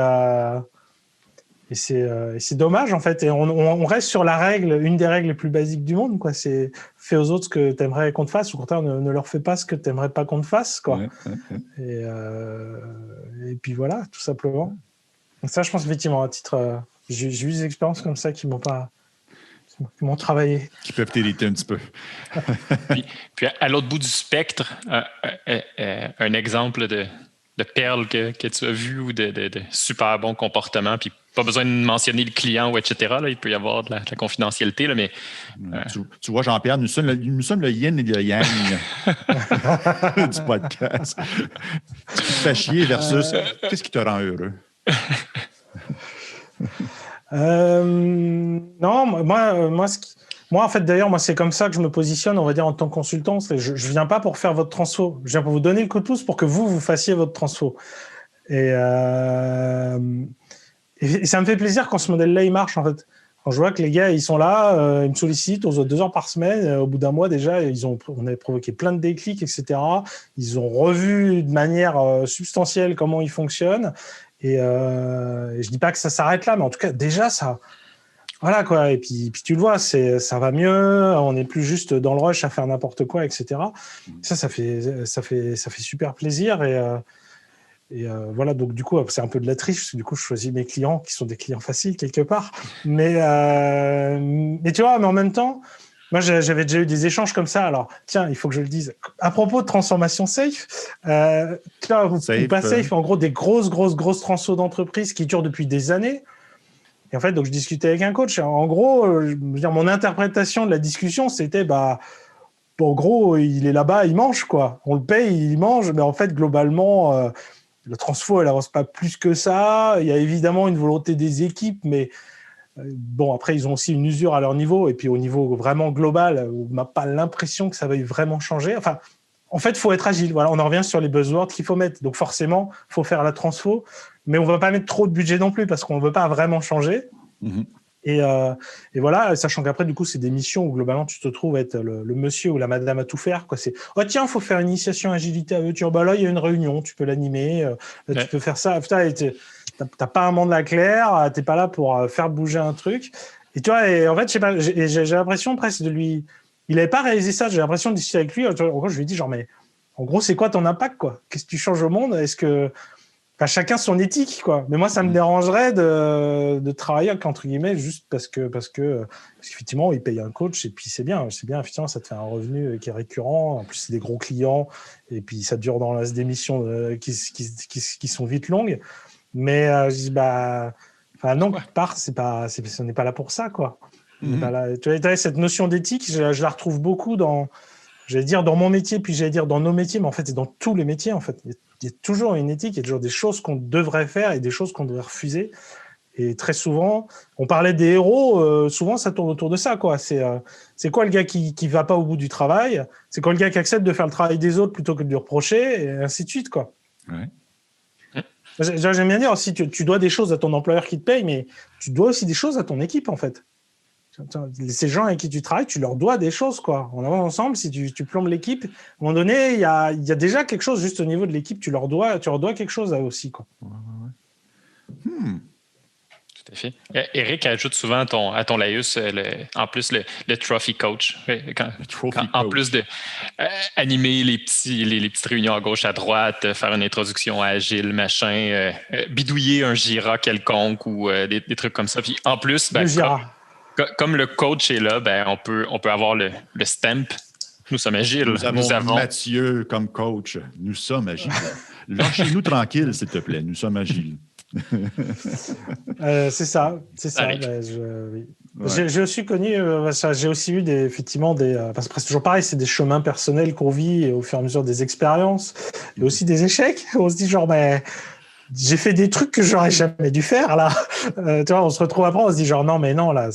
dommage, en fait. Et on reste sur la règle, une des règles les plus basiques du monde, quoi. C'est fais aux autres ce que tu aimerais qu'on te fasse, ou au contraire, ne leur fais pas ce que tu n'aimerais pas qu'on te fasse, quoi. Et puis voilà, tout simplement. Donc ça, je pense, effectivement, à titre. J'ai eu des expériences comme ça qui m'ont travaillé. Qui peuvent t'irriter un petit peu. puis à l'autre bout du spectre, un exemple de perle que tu as vu ou de super bon comportement, puis pas besoin de mentionner le client ou etc. Là, il peut y avoir de la confidentialité, là, mais... Tu vois, Jean-Pierre, nous sommes le yin et le yang du podcast. Tu fais chier versus qu'est-ce qui te rend heureux? Non, moi Moi, en fait, d'ailleurs, c'est comme ça que je me positionne, on va dire, en tant que consultant. Je ne viens pas pour faire votre transfo. Je viens pour vous donner le coup de pouce pour que vous fassiez votre transfo. Et ça me fait plaisir quand ce modèle-là, il marche, en fait. Quand je vois que les gars, ils sont là, ils me sollicitent, on se voit 2 heures par semaine. Au bout d'un mois, déjà, on avait provoqué plein de déclics, etc. Ils ont revu de manière substantielle comment ils fonctionnent. Et je dis pas que ça s'arrête là, mais en tout cas, déjà, ça... Voilà, quoi. Et puis tu le vois, ça va mieux. On n'est plus juste dans le rush à faire n'importe quoi, etc. Ça fait super plaisir. Et voilà, donc du coup, c'est un peu de la triche, parce que du coup, je choisis mes clients qui sont des clients faciles quelque part. Mais tu vois, mais en même temps, moi, j'avais déjà eu des échanges comme ça. Alors, tiens, il faut que je le dise. À propos de transformation safe, ou pas safe, en gros, des grosses transfos d'entreprise qui durent depuis des années. Et en fait, donc, je discutais avec un coach. En gros, mon interprétation de la discussion, c'était, en gros, il est là-bas, il mange, quoi. On le paye, il mange. Mais en fait, globalement... la transfo, elle n'avance pas plus que ça. Il y a évidemment une volonté des équipes, mais bon, après, ils ont aussi une usure à leur niveau. Et puis, au niveau vraiment global, on n'a pas l'impression que ça veuille vraiment changer. Enfin, en fait, il faut être agile. Voilà, on en revient sur les buzzwords qu'il faut mettre. Donc, forcément, il faut faire la transfo. Mais on ne va pas mettre trop de budget non plus parce qu'on ne veut pas vraiment changer. Mm-hmm. Et voilà, sachant qu'après, du coup, c'est des missions où globalement, tu te trouves être le monsieur ou la madame à tout faire, quoi. C'est, oh tiens, il faut faire une initiation agilité à Euture. Là, il y a une réunion, tu peux l'animer, là, tu peux faire ça. Putain, t'as pas un mandat clair, t'es pas là pour faire bouger un truc. Et tu vois, et en fait, je sais pas, j'ai l'impression presque de lui. Il n'avait pas réalisé ça, j'ai l'impression de discuter avec lui. En gros, je lui ai dit, genre, mais en gros, c'est quoi ton impact, quoi? Qu'est-ce que tu changes au monde? Est-ce que. Enfin, chacun son éthique, quoi. Mais moi, ça me dérangerait de travailler entre guillemets juste parce qu'effectivement, ils payent un coach et puis c'est bien, effectivement, ça te fait un revenu qui est récurrent. En plus, c'est des gros clients et puis ça dure dans des missions qui sont vite longues. Mais je dis non, quelque part, on n'est pas là pour ça, quoi. Pas là. Tu vois, cette notion d'éthique, je la retrouve beaucoup dans mon métier, puis dans nos métiers, mais en fait, c'est dans tous les métiers, en fait. Il y a toujours une éthique, il y a toujours des choses qu'on devrait faire et des choses qu'on devrait refuser. Et très souvent, on parlait des héros, souvent ça tourne autour de ça, quoi. C'est quoi le gars qui va pas au bout du travail? C'est quoi le gars qui accepte de faire le travail des autres plutôt que de lui reprocher? Et ainsi de suite, quoi. Ouais. J'aime bien dire aussi, tu dois des choses à ton employeur qui te paye, mais tu dois aussi des choses à ton équipe, en fait. Ces gens avec qui tu travailles, tu leur dois des choses, quoi. On avance ensemble, si tu plombes l'équipe, à un moment donné, il y a déjà quelque chose juste au niveau de l'équipe, tu leur dois quelque chose à eux aussi, quoi. Tout à fait. Eric ajoute souvent à ton laïus, en plus, le trophy coach. En plus de animer les petites réunions à gauche, à droite, faire une introduction agile, machin, bidouiller un Jira quelconque ou des trucs comme ça. Puis en plus, le Jira. Comme le coach est là, on peut avoir le stamp. Nous sommes agiles. Nous avons Mathieu comme coach. Nous sommes agiles. Lâchez-nous tranquille, s'il te plaît. Nous sommes agiles. C'est ça. Oui. Ouais. J'ai aussi connu, j'ai aussi eu effectivement parce que c'est toujours pareil, c'est des chemins personnels qu'on vit et au fur et à mesure des expériences et aussi des échecs. On se dit genre, j'ai fait des trucs que j'aurais jamais dû faire là. Tu vois, on se retrouve après, on se dit genre non là,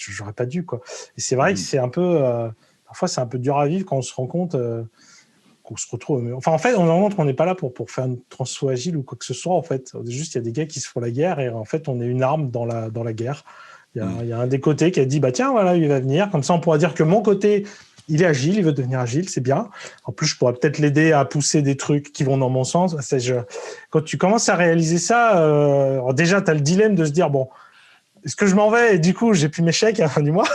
j'aurais pas dû, quoi. Et c'est vrai que c'est un peu, parfois c'est un peu dur à vivre quand on se rend compte qu'on se retrouve. Enfin, en fait, on se rend compte qu'on n'est pas là pour faire une transfo agile ou quoi que ce soit. En fait, juste il y a des gars qui se font la guerre et en fait on est une arme dans la guerre. Il y a un des côtés qui a dit tiens voilà, il va venir, comme ça on pourra dire que mon côté il est agile, il veut devenir agile, c'est bien. En plus, je pourrais peut-être l'aider à pousser des trucs qui vont dans mon sens. Quand tu commences à réaliser ça, déjà, tu as le dilemme de se dire, bon, est-ce que je m'en vais et du coup, j'ai plus mes chèques à la fin du mois?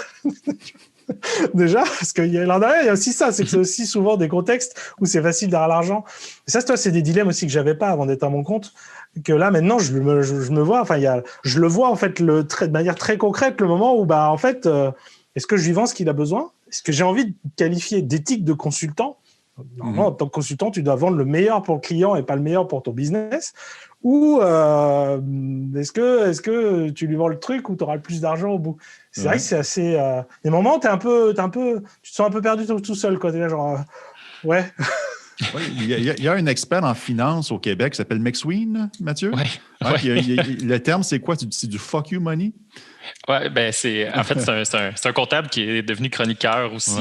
Déjà, parce qu'il y a aussi ça, c'est que c'est aussi souvent des contextes où c'est facile d'avoir l'argent. Et ça, c'est des dilemmes aussi que j'avais pas avant d'être à mon compte, que là, maintenant, je me vois, je le vois, en fait, de manière très concrète, le moment où, en fait, est-ce que je lui vends ce qu'il a besoin? Est-ce que j'ai envie de qualifier d'éthique de consultant? Normalement, en tant que consultant, tu dois vendre le meilleur pour le client et pas le meilleur pour ton business. Ou est-ce que tu lui vends le truc où tu auras le plus d'argent au bout? C'est vrai que c'est assez... des moments où tu te sens un peu perdu tout seul. Tu es là, genre... ouais. Oui, il y a un expert en finance au Québec qui s'appelle McSween, Mathieu. Oui. Ouais, le terme, c'est quoi? C'est du fuck you money? Oui, ben c'est un comptable qui est devenu chroniqueur aussi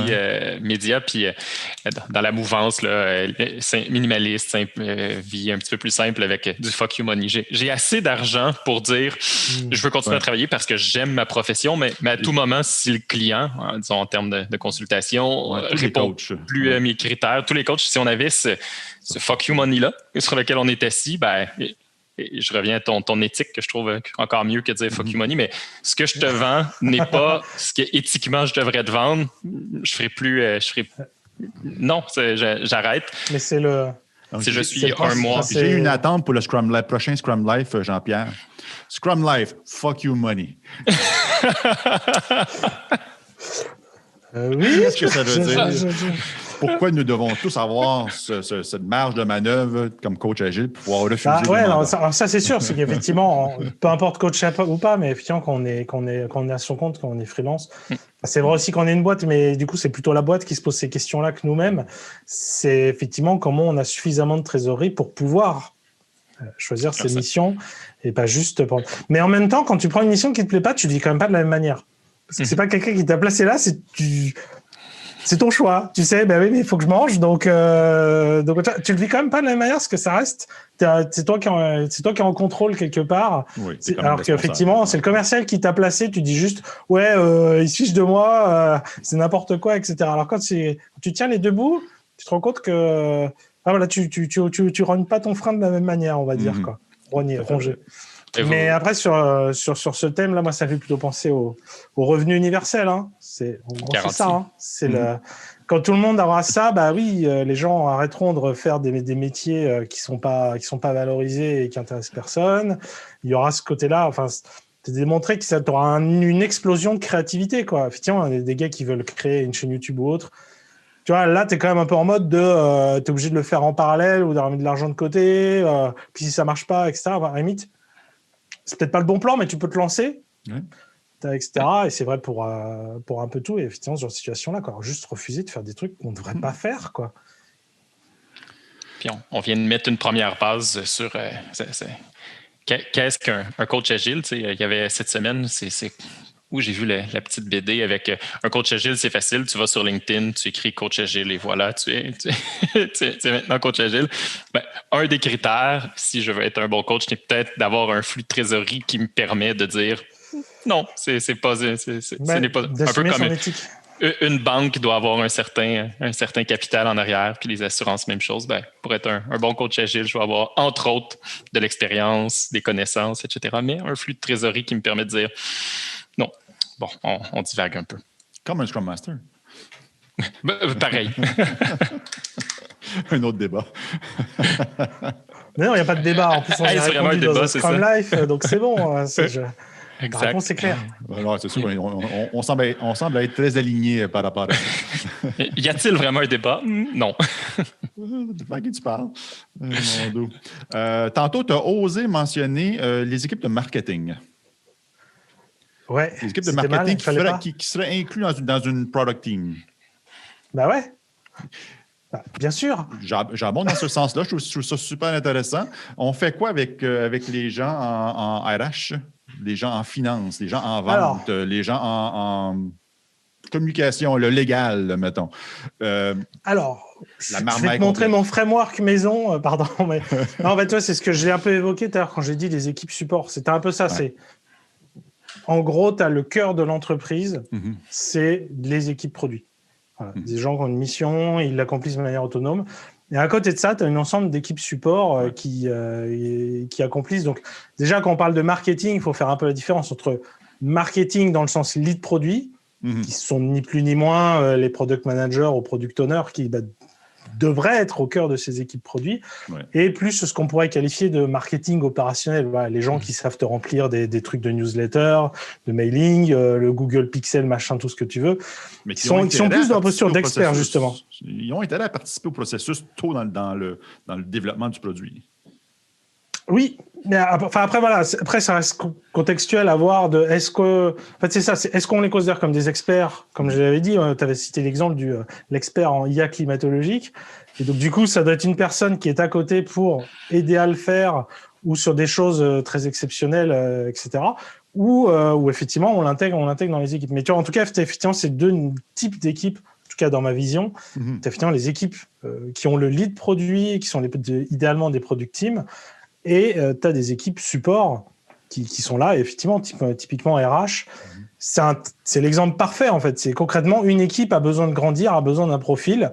média, puis dans la mouvance là, minimaliste, vie un petit peu plus simple avec du fuck you money. J'ai assez d'argent pour dire je veux continuer à travailler parce que j'aime ma profession, mais à tout moment, si le client, disons en termes de consultation, répond plus à mes critères, tous les coachs, si on avait ce fuck you money-là sur lequel on est assis, ben et je reviens à ton éthique que je trouve encore mieux que de dire fuck you money, mais ce que je te vends n'est pas ce que éthiquement je devrais te vendre. Non, j'arrête. Mais c'est le. Si je suis un mois. J'ai une attente pour le prochain Scrum Life, Jean-Pierre. Scrum Life, fuck you money. Oui. Qu'est-ce que ça veut dire? Pourquoi nous devons tous avoir cette marge de manœuvre comme coach agile pour pouvoir refuser ça c'est sûr, c'est qu'effectivement, peu importe coach ou pas, mais effectivement, quand on est à son compte, quand on est freelance, c'est vrai aussi qu'on est une boîte, mais du coup, c'est plutôt la boîte qui se pose ces questions-là que nous-mêmes. C'est effectivement comment on a suffisamment de trésorerie pour pouvoir choisir ses missions et pas juste prendre. Mais en même temps, quand tu prends une mission qui te plaît pas, tu le dis quand même pas de la même manière. Parce que c'est pas quelqu'un qui t'a placé là, c'est ton choix. Tu sais, ben oui, mais il faut que je mange. Donc tu le vis quand même pas de la même manière parce que ça reste. C'est toi qui es en contrôle quelque part. Oui, alors qu'effectivement, c'est le commercial qui t'a placé. Tu dis juste, il se fiche de moi, c'est n'importe quoi, etc. Alors quand tu tiens les deux bouts, tu te rends compte que tu rognes pas ton frein de la même manière, on va dire quoi. Ronger. Mais après, sur ce thème-là, moi, ça fait plutôt penser au revenu universel. Hein. C'est ça. Hein. C'est quand tout le monde aura ça, bah oui, les gens arrêteront de refaire des métiers qui sont pas valorisés et qui intéressent personne. Il y aura ce côté-là. Enfin, c'est démontré que ça aura une explosion de créativité, quoi. Effectivement, il y a des gars qui veulent créer une chaîne YouTube ou autre. Tu vois, là, tu es quand même un peu en mode de tu es obligé de le faire en parallèle ou d'avoir mis de l'argent de côté. Puis si ça marche pas, etc., à la limite, c'est peut-être pas le bon plan, mais tu peux te lancer, etc. Et c'est vrai pour un peu tout. Et effectivement, sur cette situation-là, quoi. Alors, juste refuser de faire des trucs qu'on ne devrait pas faire, quoi. Puis on vient de mettre une première base sur qu'est-ce qu'un coach agile. Tu sais, il y avait cette semaine, c'est où j'ai vu la petite BD avec un coach agile, c'est facile. Tu vas sur LinkedIn, tu écris coach agile et voilà, tu es maintenant coach agile. Ben, un des critères, si je veux être un bon coach, c'est peut-être d'avoir un flux de trésorerie qui me permet de dire non, ce n'est pas un peu comme une banque doit avoir un certain capital en arrière, puis les assurances, même chose. Ben, pour être un bon coach agile, je dois avoir, entre autres, de l'expérience, des connaissances, etc. Mais un flux de trésorerie qui me permet de dire non. Bon, on divague un peu. Comme un Scrum Master. Pareil. Un autre débat. Mais non, il n'y a pas de débat. En plus, on est vraiment un débat, dans un Scrum Life, donc c'est bon. Exact. La réponse est claire. Alors, c'est sûr, on semble être très alignés par rapport à ça. Y a-t-il vraiment un débat? Non. De qui tu parles? Tantôt, tu as osé mentionner les équipes de marketing. Ouais. Les équipes de marketing qui seraient incluses dans une product team. Ben ouais. Bah, bien sûr. J'abonde dans ce sens-là. Je trouve ça super intéressant. On fait quoi avec les gens en RH, les gens en finance, les gens en vente, les gens en communication, le légal, mettons? Je vais te montrer mon framework maison. Pardon. Mais... non, en fait, c'est ce que j'ai un peu évoqué tout à l'heure quand j'ai dit les équipes support. C'était un peu ça. Ouais. En gros, tu as le cœur de l'entreprise, c'est les équipes produits. Voilà. Des gens qui ont une mission, ils l'accomplissent de manière autonome. Et à côté de ça, tu as un ensemble d'équipes support qui accomplissent. Donc, déjà, quand on parle de marketing, il faut faire un peu la différence entre marketing dans le sens lead produit, qui sont ni plus ni moins les product managers ou product owners qui devraient être au cœur de ces équipes produits, et plus ce qu'on pourrait qualifier de marketing opérationnel. Voilà, les gens qui savent te remplir des trucs de newsletter, de mailing, le Google Pixel, machin, tout ce que tu veux. Mais qui sont plus dans la posture d'experts, justement. Ils ont intérêt à participer au processus tôt dans le développement du produit. Oui, mais après voilà, après ça reste contextuel à voir de est-ce qu'on les considère comme des experts, comme je l'avais dit, tu avais cité l'exemple de l'expert en IA climatologique, et donc du coup ça doit être une personne qui est à côté pour aider à le faire ou sur des choses très exceptionnelles, etc. Ou effectivement, on l'intègre dans les équipes. Mais tu vois, en tout cas, effectivement, c'est deux types d'équipes, en tout cas dans ma vision. T'as effectivement les équipes qui ont le lead produit, qui sont idéalement des product teams, et tu as des équipes support qui sont là, et effectivement, typiquement RH. C'est l'exemple parfait, en fait. C'est concrètement, une équipe a besoin de grandir, a besoin d'un profil.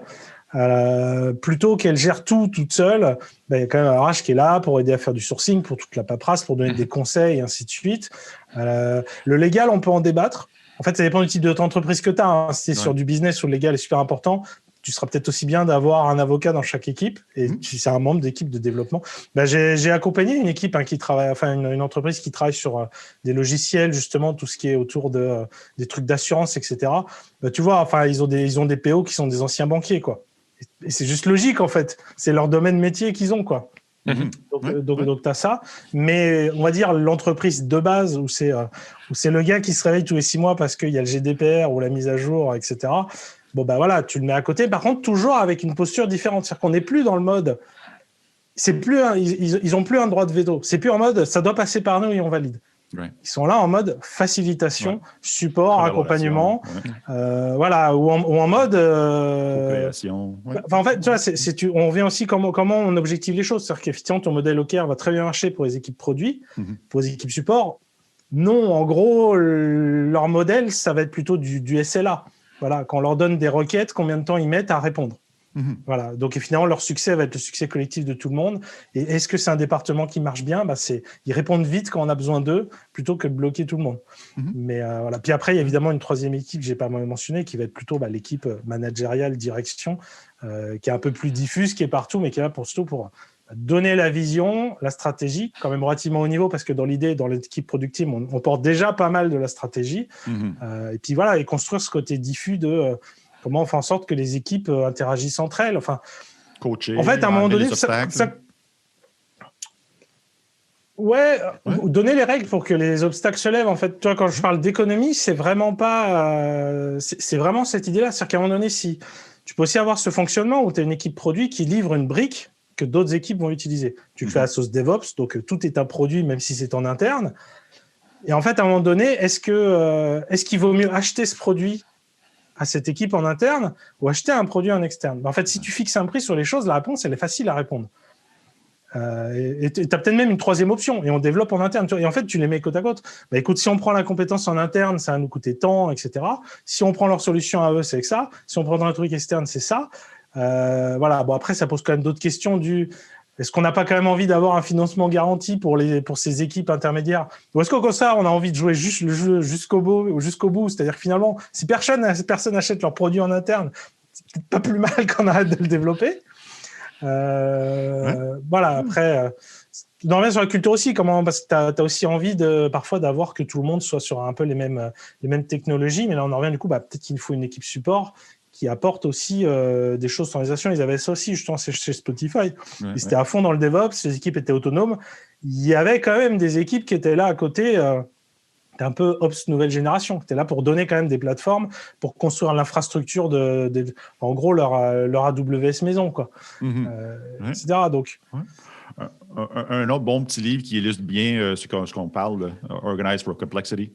Plutôt qu'elle gère tout toute seule, il y a quand même un RH qui est là pour aider à faire du sourcing, pour toute la paperasse, pour donner des conseils, et ainsi de suite. Le légal, on peut en débattre. En fait, ça dépend du type d'entreprise que tu as. Si c'est sur du business où le légal est super important, tu seras peut-être aussi bien d'avoir un avocat dans chaque équipe. Et si c'est un membre d'équipe de développement, j'ai accompagné une équipe qui travaille, une entreprise qui travaille sur des logiciels, justement, tout ce qui est autour des trucs d'assurance, etc. Tu vois, ils ont des PO qui sont des anciens banquiers, quoi. Et c'est juste logique, en fait. C'est leur domaine métier qu'ils ont, quoi. Donc tu as ça. Mais on va dire l'entreprise de base où c'est le gars qui se réveille tous les 6 mois parce qu'il y a le GDPR ou la mise à jour, etc. Voilà, tu le mets à côté. Par contre, toujours avec une posture différente. C'est-à-dire qu'on n'est plus dans le mode... ils n'ont plus un droit de veto. C'est plus en mode ça doit passer par nous et on valide. Ouais. Ils sont là en mode facilitation, support, accompagnement, voilà, ou en mode co-création. En fait, tu vois, on vient aussi comment on objective les choses. C'est-à-dire qu'effectivement, ton modèle OKR va très bien marcher pour les équipes produits, pour les équipes support. Non, en gros, leur modèle, ça va être plutôt du SLA. Voilà, quand on leur donne des requêtes, combien de temps ils mettent à répondre. Voilà. Donc, finalement, leur succès va être le succès collectif de tout le monde. Et est-ce que c'est un département qui marche bien ? Ils répondent vite quand on a besoin d'eux, plutôt que de bloquer tout le monde. Mais voilà. Puis après, il y a évidemment une troisième équipe que je n'ai pas mentionné, qui va être plutôt l'équipe managériale, direction, qui est un peu plus diffuse, qui est partout, mais qui est là surtout pour donner la vision, la stratégie, quand même relativement haut niveau, parce que dans l'idée, dans l'équipe productive, on porte déjà pas mal de la stratégie. Et puis voilà, et construire ce côté diffus de... comment on fait en sorte que les équipes interagissent entre elles. Coacher, en fait, à un moment donné, donner les règles pour que les obstacles se lèvent. En fait, toi, quand je parle d'économie, c'est vraiment pas, c'est vraiment cette idée-là. C'est-à-dire qu'à un moment donné, si tu peux aussi avoir ce fonctionnement où tu as une équipe produit qui livre une brique que d'autres équipes vont utiliser. Tu le fais à sauce DevOps, donc tout est un produit, même si c'est en interne. Et en fait, à un moment donné, est-ce qu'il vaut mieux acheter ce produit à cette équipe en interne ou acheter un produit en externe? En fait, si tu fixes un prix sur les choses, la réponse, elle est facile à répondre. Et tu as peut-être même une troisième option, et on développe en interne. Et en fait, tu les mets côte à côte. Écoute, si on prend la compétence en interne, ça va nous coûter tant, etc. Si on prend leur solution à eux, c'est ça. Si on prend un truc externe, c'est ça. Voilà. Bon, après, ça pose quand même d'autres questions est-ce qu'on n'a pas quand même envie d'avoir un financement garanti pour ces équipes intermédiaires? Ou est-ce qu'au contraire, on a envie de jouer juste le jeu jusqu'au bout? C'est-à-dire que finalement, si personne achète leur produit en interne, c'est peut-être pas plus mal qu'on arrête de le développer. Voilà, après, on revient sur la culture aussi, parce que tu as aussi envie parfois d'avoir que tout le monde soit sur un peu les mêmes technologies, mais là on en revient du coup, peut-être qu'il faut une équipe support qui apporte aussi des choses sans réalisation. Ils avaient ça aussi, justement, chez Spotify. Ils étaient à fond dans le DevOps, les équipes étaient autonomes. Il y avait quand même des équipes qui étaient là à côté, un peu Ops nouvelle génération, qui étaient là pour donner quand même des plateformes, pour construire l'infrastructure en gros, leur AWS maison, quoi. Etc. Donc... Un autre bon petit livre qui illustre bien ce qu'on parle, Organize for Complexity,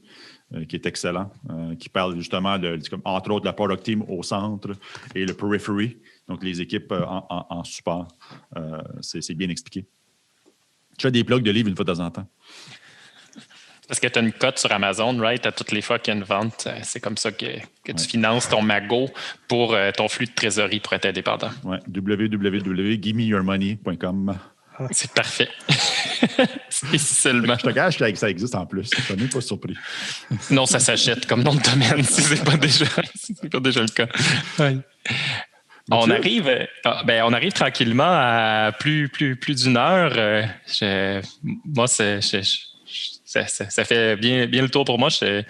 qui est excellent, qui parle justement entre autres, de la product team au centre et le periphery, donc les équipes en support. C'est bien expliqué. Tu fais des plugs de livres une fois de temps en temps. Parce que tu as une cote sur Amazon, right? À toutes les fois qu'il y a une vente, c'est comme ça que tu finances ton magot pour ton flux de trésorerie pour être indépendant. Oui, www.givemeyourmoney.com. C'est parfait. C'est seulement. Je te gâche que ça existe en plus. Je n'ai pas surpris. Non, ça s'achète comme nom de domaine si ce n'est pas déjà le cas. Ouais. On arrive tranquillement à plus d'une heure. Moi, ça fait bien le tour pour moi. Je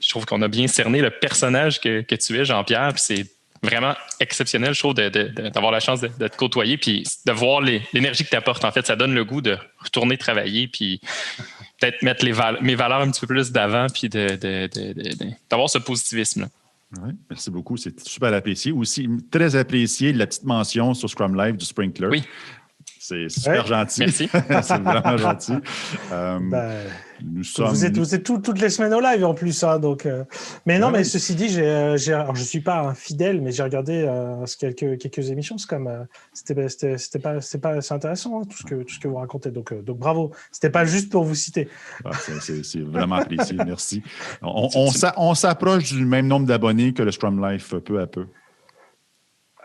trouve qu'on a bien cerné le personnage que tu es, Jean-Pierre. Puis c'est vraiment exceptionnel, je trouve, d'avoir la chance de te côtoyer puis de voir l'énergie que tu apportes. En fait, ça donne le goût de retourner travailler puis peut-être mettre mes valeurs un petit peu plus d'avant puis d'avoir ce positivisme-là. Oui, merci beaucoup. C'est super apprécié. Aussi, très apprécié la petite mention sur Scrum Live du Sprinkler. Oui. C'est super gentil. Merci. C'est vraiment gentil. Nous sommes... Vous êtes toutes les semaines au live en plus. Hein, donc, Mais non, mais ceci dit, alors, je ne suis pas un fidèle, mais j'ai regardé quelques émissions. C'est comme, c'est intéressant, hein, tout ce que vous racontez. Donc bravo. Ce n'était pas juste pour vous citer. C'est vraiment apprécié. Merci. On s'approche du même nombre d'abonnés que le Scrum Life peu à peu.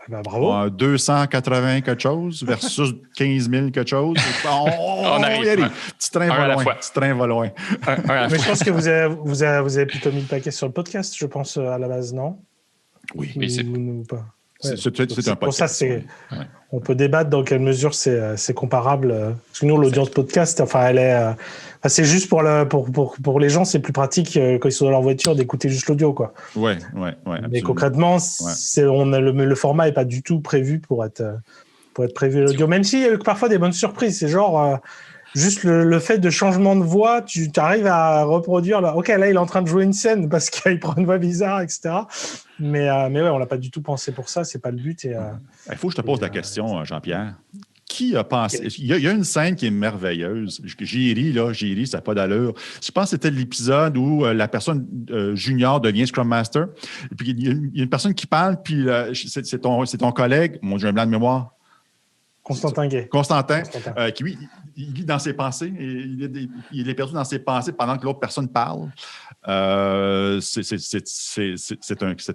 Bravo. 280 quelque chose versus 15 000 quelque chose. On arrive. Petit train va loin. Mais je pense que vous avez plutôt mis le paquet sur le podcast, je pense, à la base, non? Oui, c'est... pas. Ouais. C'est un podcast. Pour ça, on peut débattre dans quelle mesure c'est comparable. Parce que nous, l'audience podcast, c'est juste pour les gens, c'est plus pratique quand ils sont dans leur voiture d'écouter juste l'audio, quoi. Ouais. Mais concrètement, le format n'est pas du tout prévu pour être prévu l'audio. Même s'il y a parfois des bonnes surprises. C'est genre juste le fait de changement de voix, tu arrives à reproduire. OK, là, il est en train de jouer une scène parce qu'il prend une voix bizarre, etc. Mais ouais, on l'a pas du tout pensé pour ça. C'est pas le but. Il faut que je te pose la question, Jean-Pierre. Qui a pensé? Il y a une scène qui est merveilleuse. J'ai ri, ça n'a pas d'allure. Je pense que c'était l'épisode où la personne junior devient Scrum Master. Et puis, il y a une personne qui parle, puis c'est ton collègue, mon Dieu, un blanc de mémoire. Constantin Gay. Qui, lui, il lit dans ses pensées. Et il est perdu dans ses pensées pendant que l'autre personne parle. C'est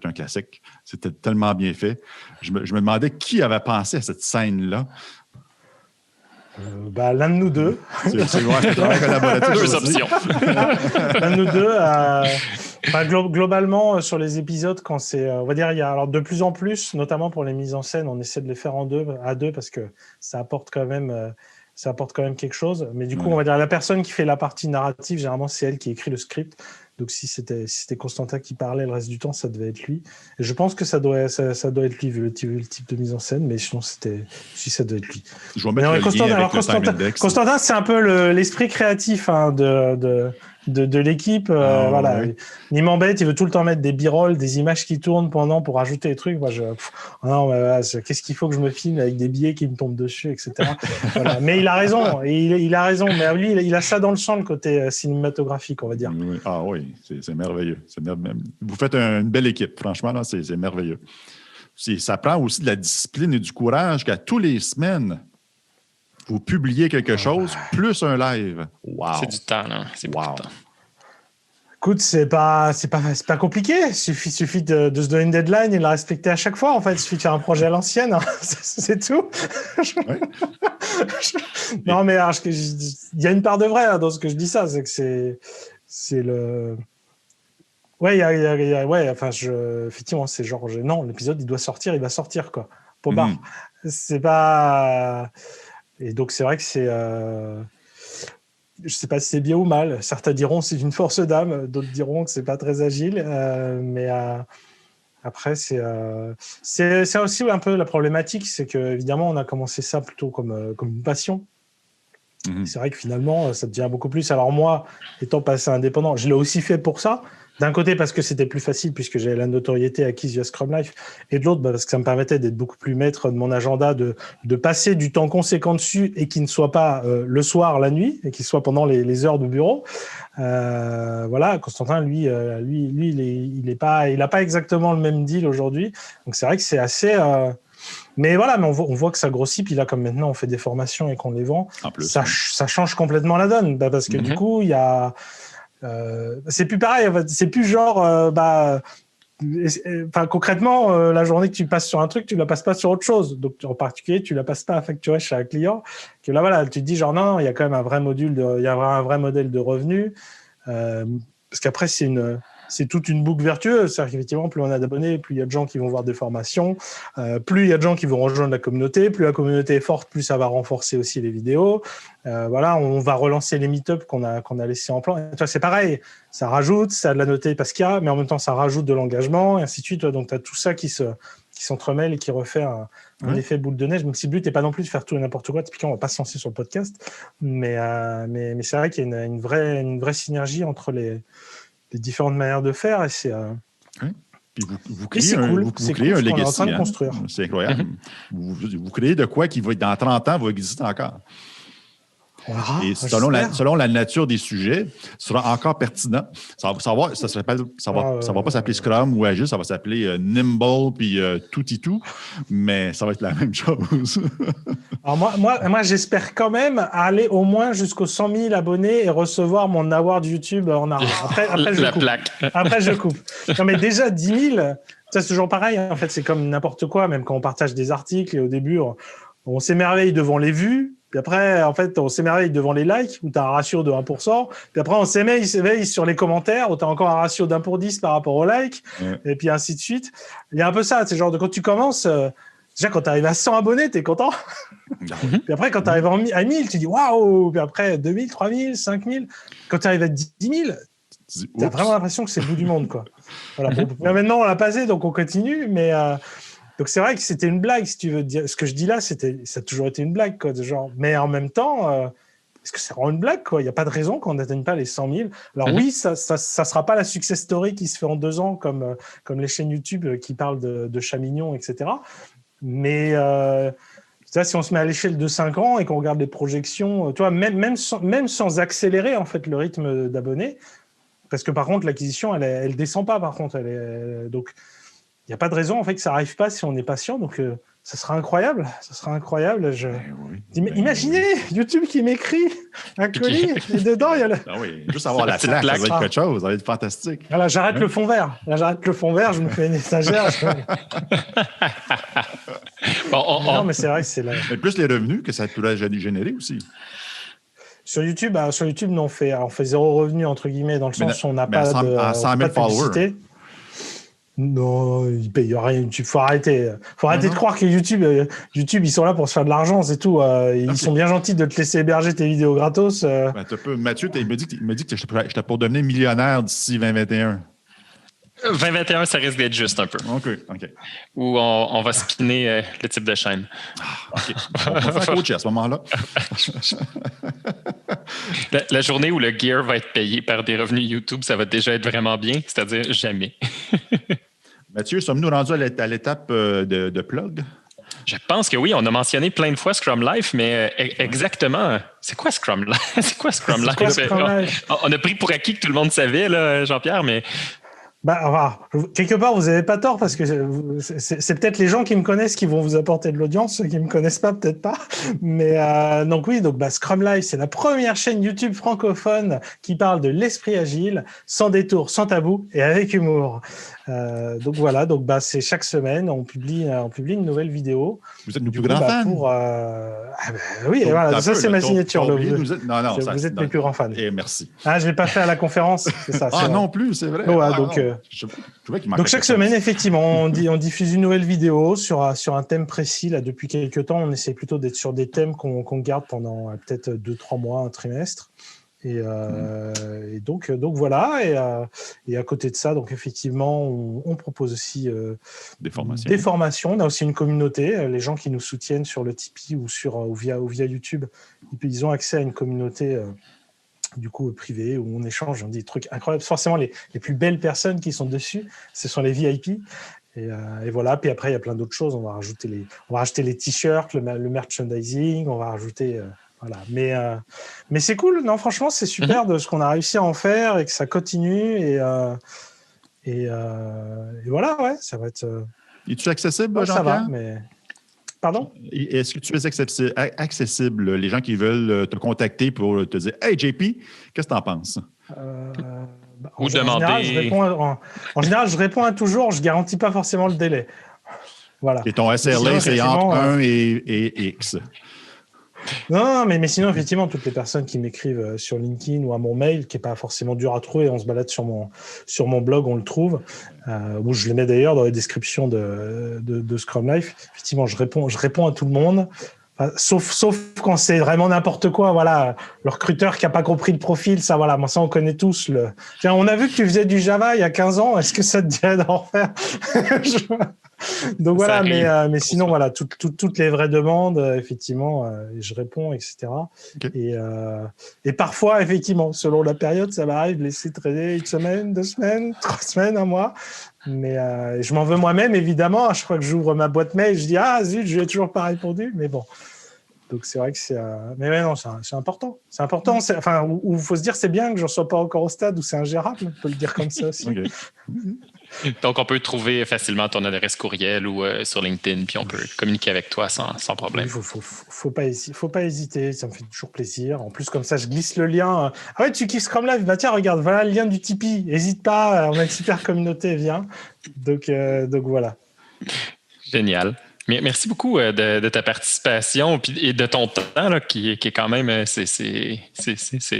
un classique. C'était tellement bien fait. Je me demandais qui avait pensé à cette scène-là. L'un de nous deux. C'est très collaboratif. Deux options. L'un de nous deux. Globalement, sur les épisodes, quand c'est, on va dire, il y a alors de plus en plus, notamment pour les mises en scène, on essaie de les faire à deux parce que ça apporte quand même quelque chose. Mais du coup, on va dire la personne qui fait la partie narrative, généralement, c'est elle qui écrit le script. Donc, si c'était Constantin qui parlait le reste du temps, ça devait être lui. Et je pense que ça doit être lui, vu le type de mise en scène. Mais sinon, ça doit être lui. Je vais mettre Constantin, c'est un peu l'esprit créatif de l'équipe. Voilà. Oui. Il m'embête, il veut tout le temps mettre des b-rolls, des images qui tournent pour ajouter des trucs. Moi, qu'est-ce qu'il faut que je me filme avec des billets qui me tombent dessus, etc. Voilà. Mais il a raison. Il a raison. Mais lui, il a ça dans le sang, le côté cinématographique, on va dire. Oui. Ah oui, c'est merveilleux. Vous faites une belle équipe. Franchement, là, c'est merveilleux. Ça prend aussi de la discipline et du courage qu'à tous les semaines, vous publiez quelque chose, plus un live. Wow. C'est du temps, là. C'est beaucoup de temps. Écoute, c'est pas compliqué. Il suffit de se donner une deadline et de la respecter à chaque fois. En fait, il suffit de faire un projet à l'ancienne. Hein. C'est tout. Ouais. Non, mais il y a une part de vrai dans ce que je dis ça. C'est que c'est le... Ouais, effectivement, c'est genre... Non, l'épisode, il va sortir, quoi. Pour barre. C'est pas... Et donc, c'est vrai que c'est... Je ne sais pas si c'est bien ou mal. Certains diront que c'est une force d'âme, d'autres diront que c'est pas très agile. Mais après, c'est aussi un peu la problématique, c'est que évidemment, on a commencé ça plutôt comme une passion. C'est vrai que finalement, ça devient beaucoup plus. Alors moi, étant passé indépendant, je l'ai aussi fait pour ça. D'un côté, parce que c'était plus facile, puisque j'avais la notoriété acquise via Scrum Life, et de l'autre, parce que ça me permettait d'être beaucoup plus maître de mon agenda, de passer du temps conséquent dessus, et qui ne soit pas le soir, la nuit, et qui soit pendant les heures de bureau. Voilà, Constantin, lui, il n'a pas exactement le même deal aujourd'hui. Donc c'est vrai que c'est assez... Mais voilà, mais on voit que ça grossit, puis là, comme maintenant, on fait des formations et qu'on les vend, ça change complètement la donne, parce que du coup, il y a... c'est plus pareil, c'est plus genre concrètement la journée que tu passes sur un truc, tu la passes pas sur autre chose, donc en particulier tu la passes pas à facturer chez un client, que là voilà, tu te dis genre non, il y a quand même un vrai il y a un vrai modèle de revenu, parce qu'après c'est toute une boucle vertueuse. C'est-à-dire qu'effectivement, plus on a d'abonnés, plus il y a de gens qui vont voir des formations, plus il y a de gens qui vont rejoindre la communauté, plus la communauté est forte, plus ça va renforcer aussi les vidéos. Voilà, on va relancer les meet-up qu'on a laissés en plan. Et toi, c'est pareil, ça rajoute, ça a de la noter parce qu'il y a, mais en même temps, ça rajoute de l'engagement, et ainsi de suite. Donc, tu as tout ça qui s'entremêle et qui refait un effet boule de neige. Même si le but n'est pas non plus de faire tout et n'importe quoi. Typiquement, on ne va pas se lancer sur le podcast, mais c'est vrai qu'il y a une vraie synergie entre les différentes manières de faire, et c'est Puis vous créez un legacy. On est en train de construire. C'est incroyable. Vous créez de quoi qui va, dans 30 ans, va exister encore. Et selon la nature des sujets, ce sera encore pertinent. Ça va pas s'appeler Scrum ou Agile, ça va s'appeler Nimble puis tout, mais ça va être la même chose. Alors moi, j'espère quand même aller au moins jusqu'aux 100 000 abonnés et recevoir mon award YouTube en arrière. Après, je coupe. Non, mais déjà, 10 000, ça, c'est toujours pareil. En fait, c'est comme n'importe quoi, même quand on partage des articles et au début, on s'émerveille devant les vues. Puis après, en fait, on s'émerveille devant les likes, où tu as un ratio de 1%. Puis après, on s'émerveille sur les commentaires, où tu as encore un ratio d'1 pour 10 par rapport aux likes. Ouais. Et puis ainsi de suite. Il y a un peu ça. C'est genre, quand tu commences, déjà, quand tu arrives à 100 abonnés, tu es content. Puis après, quand tu arrives à 1000, tu dis waouh. Puis après, 2000, 3000, 5000. Quand tu arrives à 10 000, tu as vraiment l'impression que c'est le bout du monde, quoi. Voilà. Mais maintenant, on l'a passé, donc on continue. Mais. Donc c'est vrai que c'était une blague, si tu veux dire. Ce que je dis là, ça a toujours été une blague, quoi, de genre. Mais en même temps, est-ce que c'est vraiment une blague, quoi? Il n'y a pas de raison qu'on n'atteigne pas les 100 000. Alors oui, ça sera pas la success story qui se fait en 2 ans, comme les chaînes YouTube qui parlent de chats mignons, etc. Mais ça, si on se met à l'échelle de 5 ans et qu'on regarde les projections, tu vois, même sans accélérer en fait le rythme d'abonnés, parce que par contre l'acquisition, elle descend pas. Par contre, donc il n'y a pas de raison en fait que ça n'arrive pas si on est patient. Donc, ça sera incroyable. Ça sera incroyable. Imaginez YouTube qui m'écrit un colis et dedans, il y a le... Ah oui, juste avoir la plaque, ça va être quelque chose. Ça va être fantastique. Voilà, j'arrête le fond vert. Je me fais une étagère. Non, mais c'est vrai que c'est là. Mais plus les revenus que ça pourrait générer aussi. Sur YouTube, nous, on fait 0 revenu, entre guillemets, dans le sens où on n'a pas à 100 000 followers. Non, ils payent rien YouTube. Faut arrêter de croire que YouTube, ils sont là pour se faire de l'argent, c'est tout. Ils sont bien gentils de te laisser héberger tes vidéos gratos. Mathieu, il me dit que j'étais pour devenir millionnaire d'ici 2021. 2021, ça risque d'être juste un peu. OK. Ou on va spinner le type de chaîne. OK. On va faire coacher à ce moment-là. La journée où le gear va être payé par des revenus YouTube, ça va déjà être vraiment bien, c'est-à-dire jamais. Mathieu, sommes-nous rendus à l'étape de plug? Je pense que oui. On a mentionné plein de fois Scrum Life, mais exactement, c'est quoi Scrum Life? On a pris pour acquis que tout le monde savait, là, Jean-Pierre, mais... quelque part, vous n'avez pas tort parce que c'est peut-être les gens qui me connaissent qui vont vous apporter de l'audience, ceux qui ne me connaissent pas, peut-être pas. Mais donc Scrum Life, c'est la première chaîne YouTube francophone qui parle de l'esprit agile, sans détour, sans tabou et avec humour. Donc voilà, c'est chaque semaine, on publie une nouvelle vidéo. Vous êtes nos plus grands fans. Oui, voilà, ça c'est ma signature. Vous êtes mes plus grands fans. Et merci. Je ne l'ai pas fait à la conférence, c'est ça. Non plus, c'est vrai. Donc chaque semaine, effectivement, on diffuse une nouvelle vidéo sur un thème précis. Là, depuis quelques temps, on essaie plutôt d'être sur des thèmes qu'on garde pendant peut-être 2-3 mois, un trimestre. Et donc voilà. Et à côté de ça, donc effectivement, on propose aussi des formations. On a aussi une communauté. Les gens qui nous soutiennent sur le Tipeee ou via YouTube, ils ont accès à une communauté du coup privée où on échange des trucs incroyables. Forcément, les plus belles personnes qui sont dessus, ce sont les VIP. Et voilà. Puis après, il y a plein d'autres choses. On va rajouter les t-shirts, le merchandising. On va rajouter voilà. Mais c'est cool. Non, franchement, c'est super de ce qu'on a réussi à en faire et que ça continue. Et voilà, ouais, ça va être. Es-tu accessible, Jean-Pierre? Ça va, mais. Pardon? Est-ce que tu es accessible? Les gens qui veulent te contacter pour te dire « Hey, JP, qu'est-ce que tu en penses? » Ou demander. En général, je réponds à toujours. Je ne garantis pas forcément le délai. Voilà. Et ton SLA, c'est entre 1 et X. Non, mais sinon, effectivement, toutes les personnes qui m'écrivent sur LinkedIn ou à mon mail, qui n'est pas forcément dur à trouver, on se balade sur mon blog, on le trouve, où je les mets d'ailleurs dans les descriptions de Scrum Life. Effectivement, je réponds à tout le monde, sauf quand c'est vraiment n'importe quoi. Voilà, le recruteur qui n'a pas compris le profil, ça, voilà, ça on connaît tous. Tiens, on a vu que tu faisais du Java il y a 15 ans, est-ce que ça te dirait d'en faire? Donc voilà, mais sinon, voilà, toutes les vraies demandes, effectivement, je réponds, etc. Okay. Et parfois, effectivement, selon la période, ça m'arrive de laisser traîner 1 semaine, 2 semaines, 3 semaines, 1 mois. Mais je m'en veux moi-même, évidemment. À chaque fois que j'ouvre ma boîte mail, je dis « Ah, zut, je lui ai toujours pas répondu. » Mais bon. Donc, c'est vrai que c'est... Mais non, c'est important. C'est important. Enfin, où il faut se dire, c'est bien que je ne sois pas encore au stade où c'est ingérable. On peut le dire comme ça aussi. Okay. Donc, on peut trouver facilement ton adresse courriel ou sur LinkedIn, puis on peut communiquer avec toi sans problème. Il ne faut pas hésiter. Ça me fait toujours plaisir. En plus, comme ça, je glisse le lien. Ah ouais, tu kiffes Scrum Live? Bah tiens, regarde, voilà le lien du Tipeee. N'hésite pas, on a une super communauté, viens. Donc voilà. Génial. Merci beaucoup de ta participation et de ton temps là, qui est quand même c'est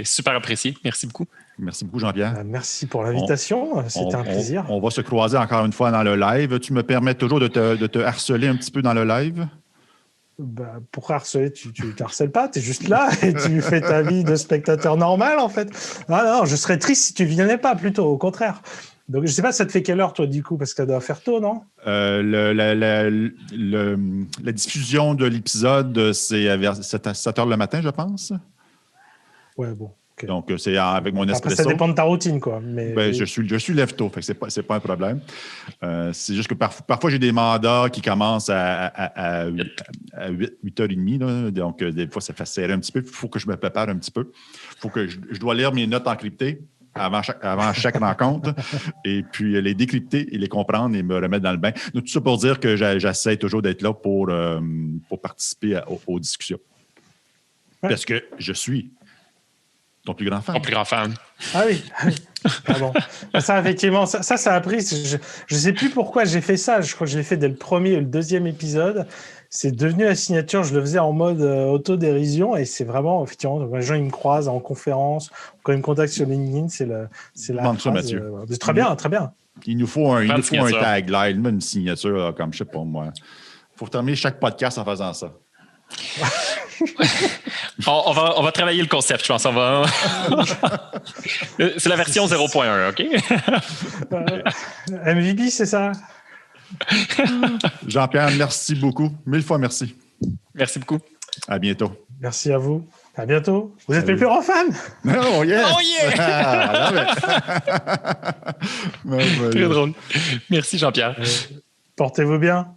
super apprécié. Merci beaucoup. Merci beaucoup, Jean-Pierre. Merci pour l'invitation. C'était un plaisir. On va se croiser encore une fois dans le live. Tu me permets toujours de te harceler un petit peu dans le live? Pour harceler, tu ne t'harcèles pas, tu es juste là et tu fais ta vie de spectateur normal, en fait. Non, je serais triste si tu ne venais pas, plutôt, au contraire. Donc, je ne sais pas, ça te fait quelle heure, toi, du coup, parce que ça doit faire tôt, non? La diffusion de l'épisode, c'est vers 7 h le matin, je pense. Ouais, bon. Okay. Donc, c'est avec mon espresso. Après, ça dépend de ta routine, quoi. Mais... je suis lève-tôt, fait que c'est pas un problème. C'est juste que parfois, j'ai des mandats qui commencent à 8h30. Là, donc, des fois, ça fait serrer un petit peu. Il faut que je me prépare un petit peu. Il faut que je dois lire mes notes encryptées avant chaque rencontre, et puis les décrypter et les comprendre et me remettre dans le bain. Donc, tout ça pour dire que j'essaie toujours d'être là pour participer aux discussions. Ouais. Parce que je suis ton plus grand fan. Ton plus grand fan. Ah oui. Pardon. Ça, effectivement, ça a pris. Je ne sais plus pourquoi j'ai fait ça. Je crois que je l'ai fait dès le 1er et le 2e épisode. C'est devenu la signature. Je le faisais en mode autodérision et c'est vraiment, effectivement, les gens, ils me croisent en conférence. Quand ils me contactent sur LinkedIn, c'est la phrase. Ça, Mathieu. Très bien, très bien. Il nous faut un tagline, une signature, comme je sais pas moi. Il faut terminer chaque podcast en faisant ça. On va travailler le concept, je pense. C'est la version 0.1, OK? MVP, c'est ça? Jean-Pierre, merci beaucoup. 1000 fois merci. Merci beaucoup. À bientôt. Merci à vous. À bientôt. Vous êtes mes plus grands fans? Oh yeah! Oh yeah! Très drôle. Merci, Jean-Pierre. Portez-vous bien.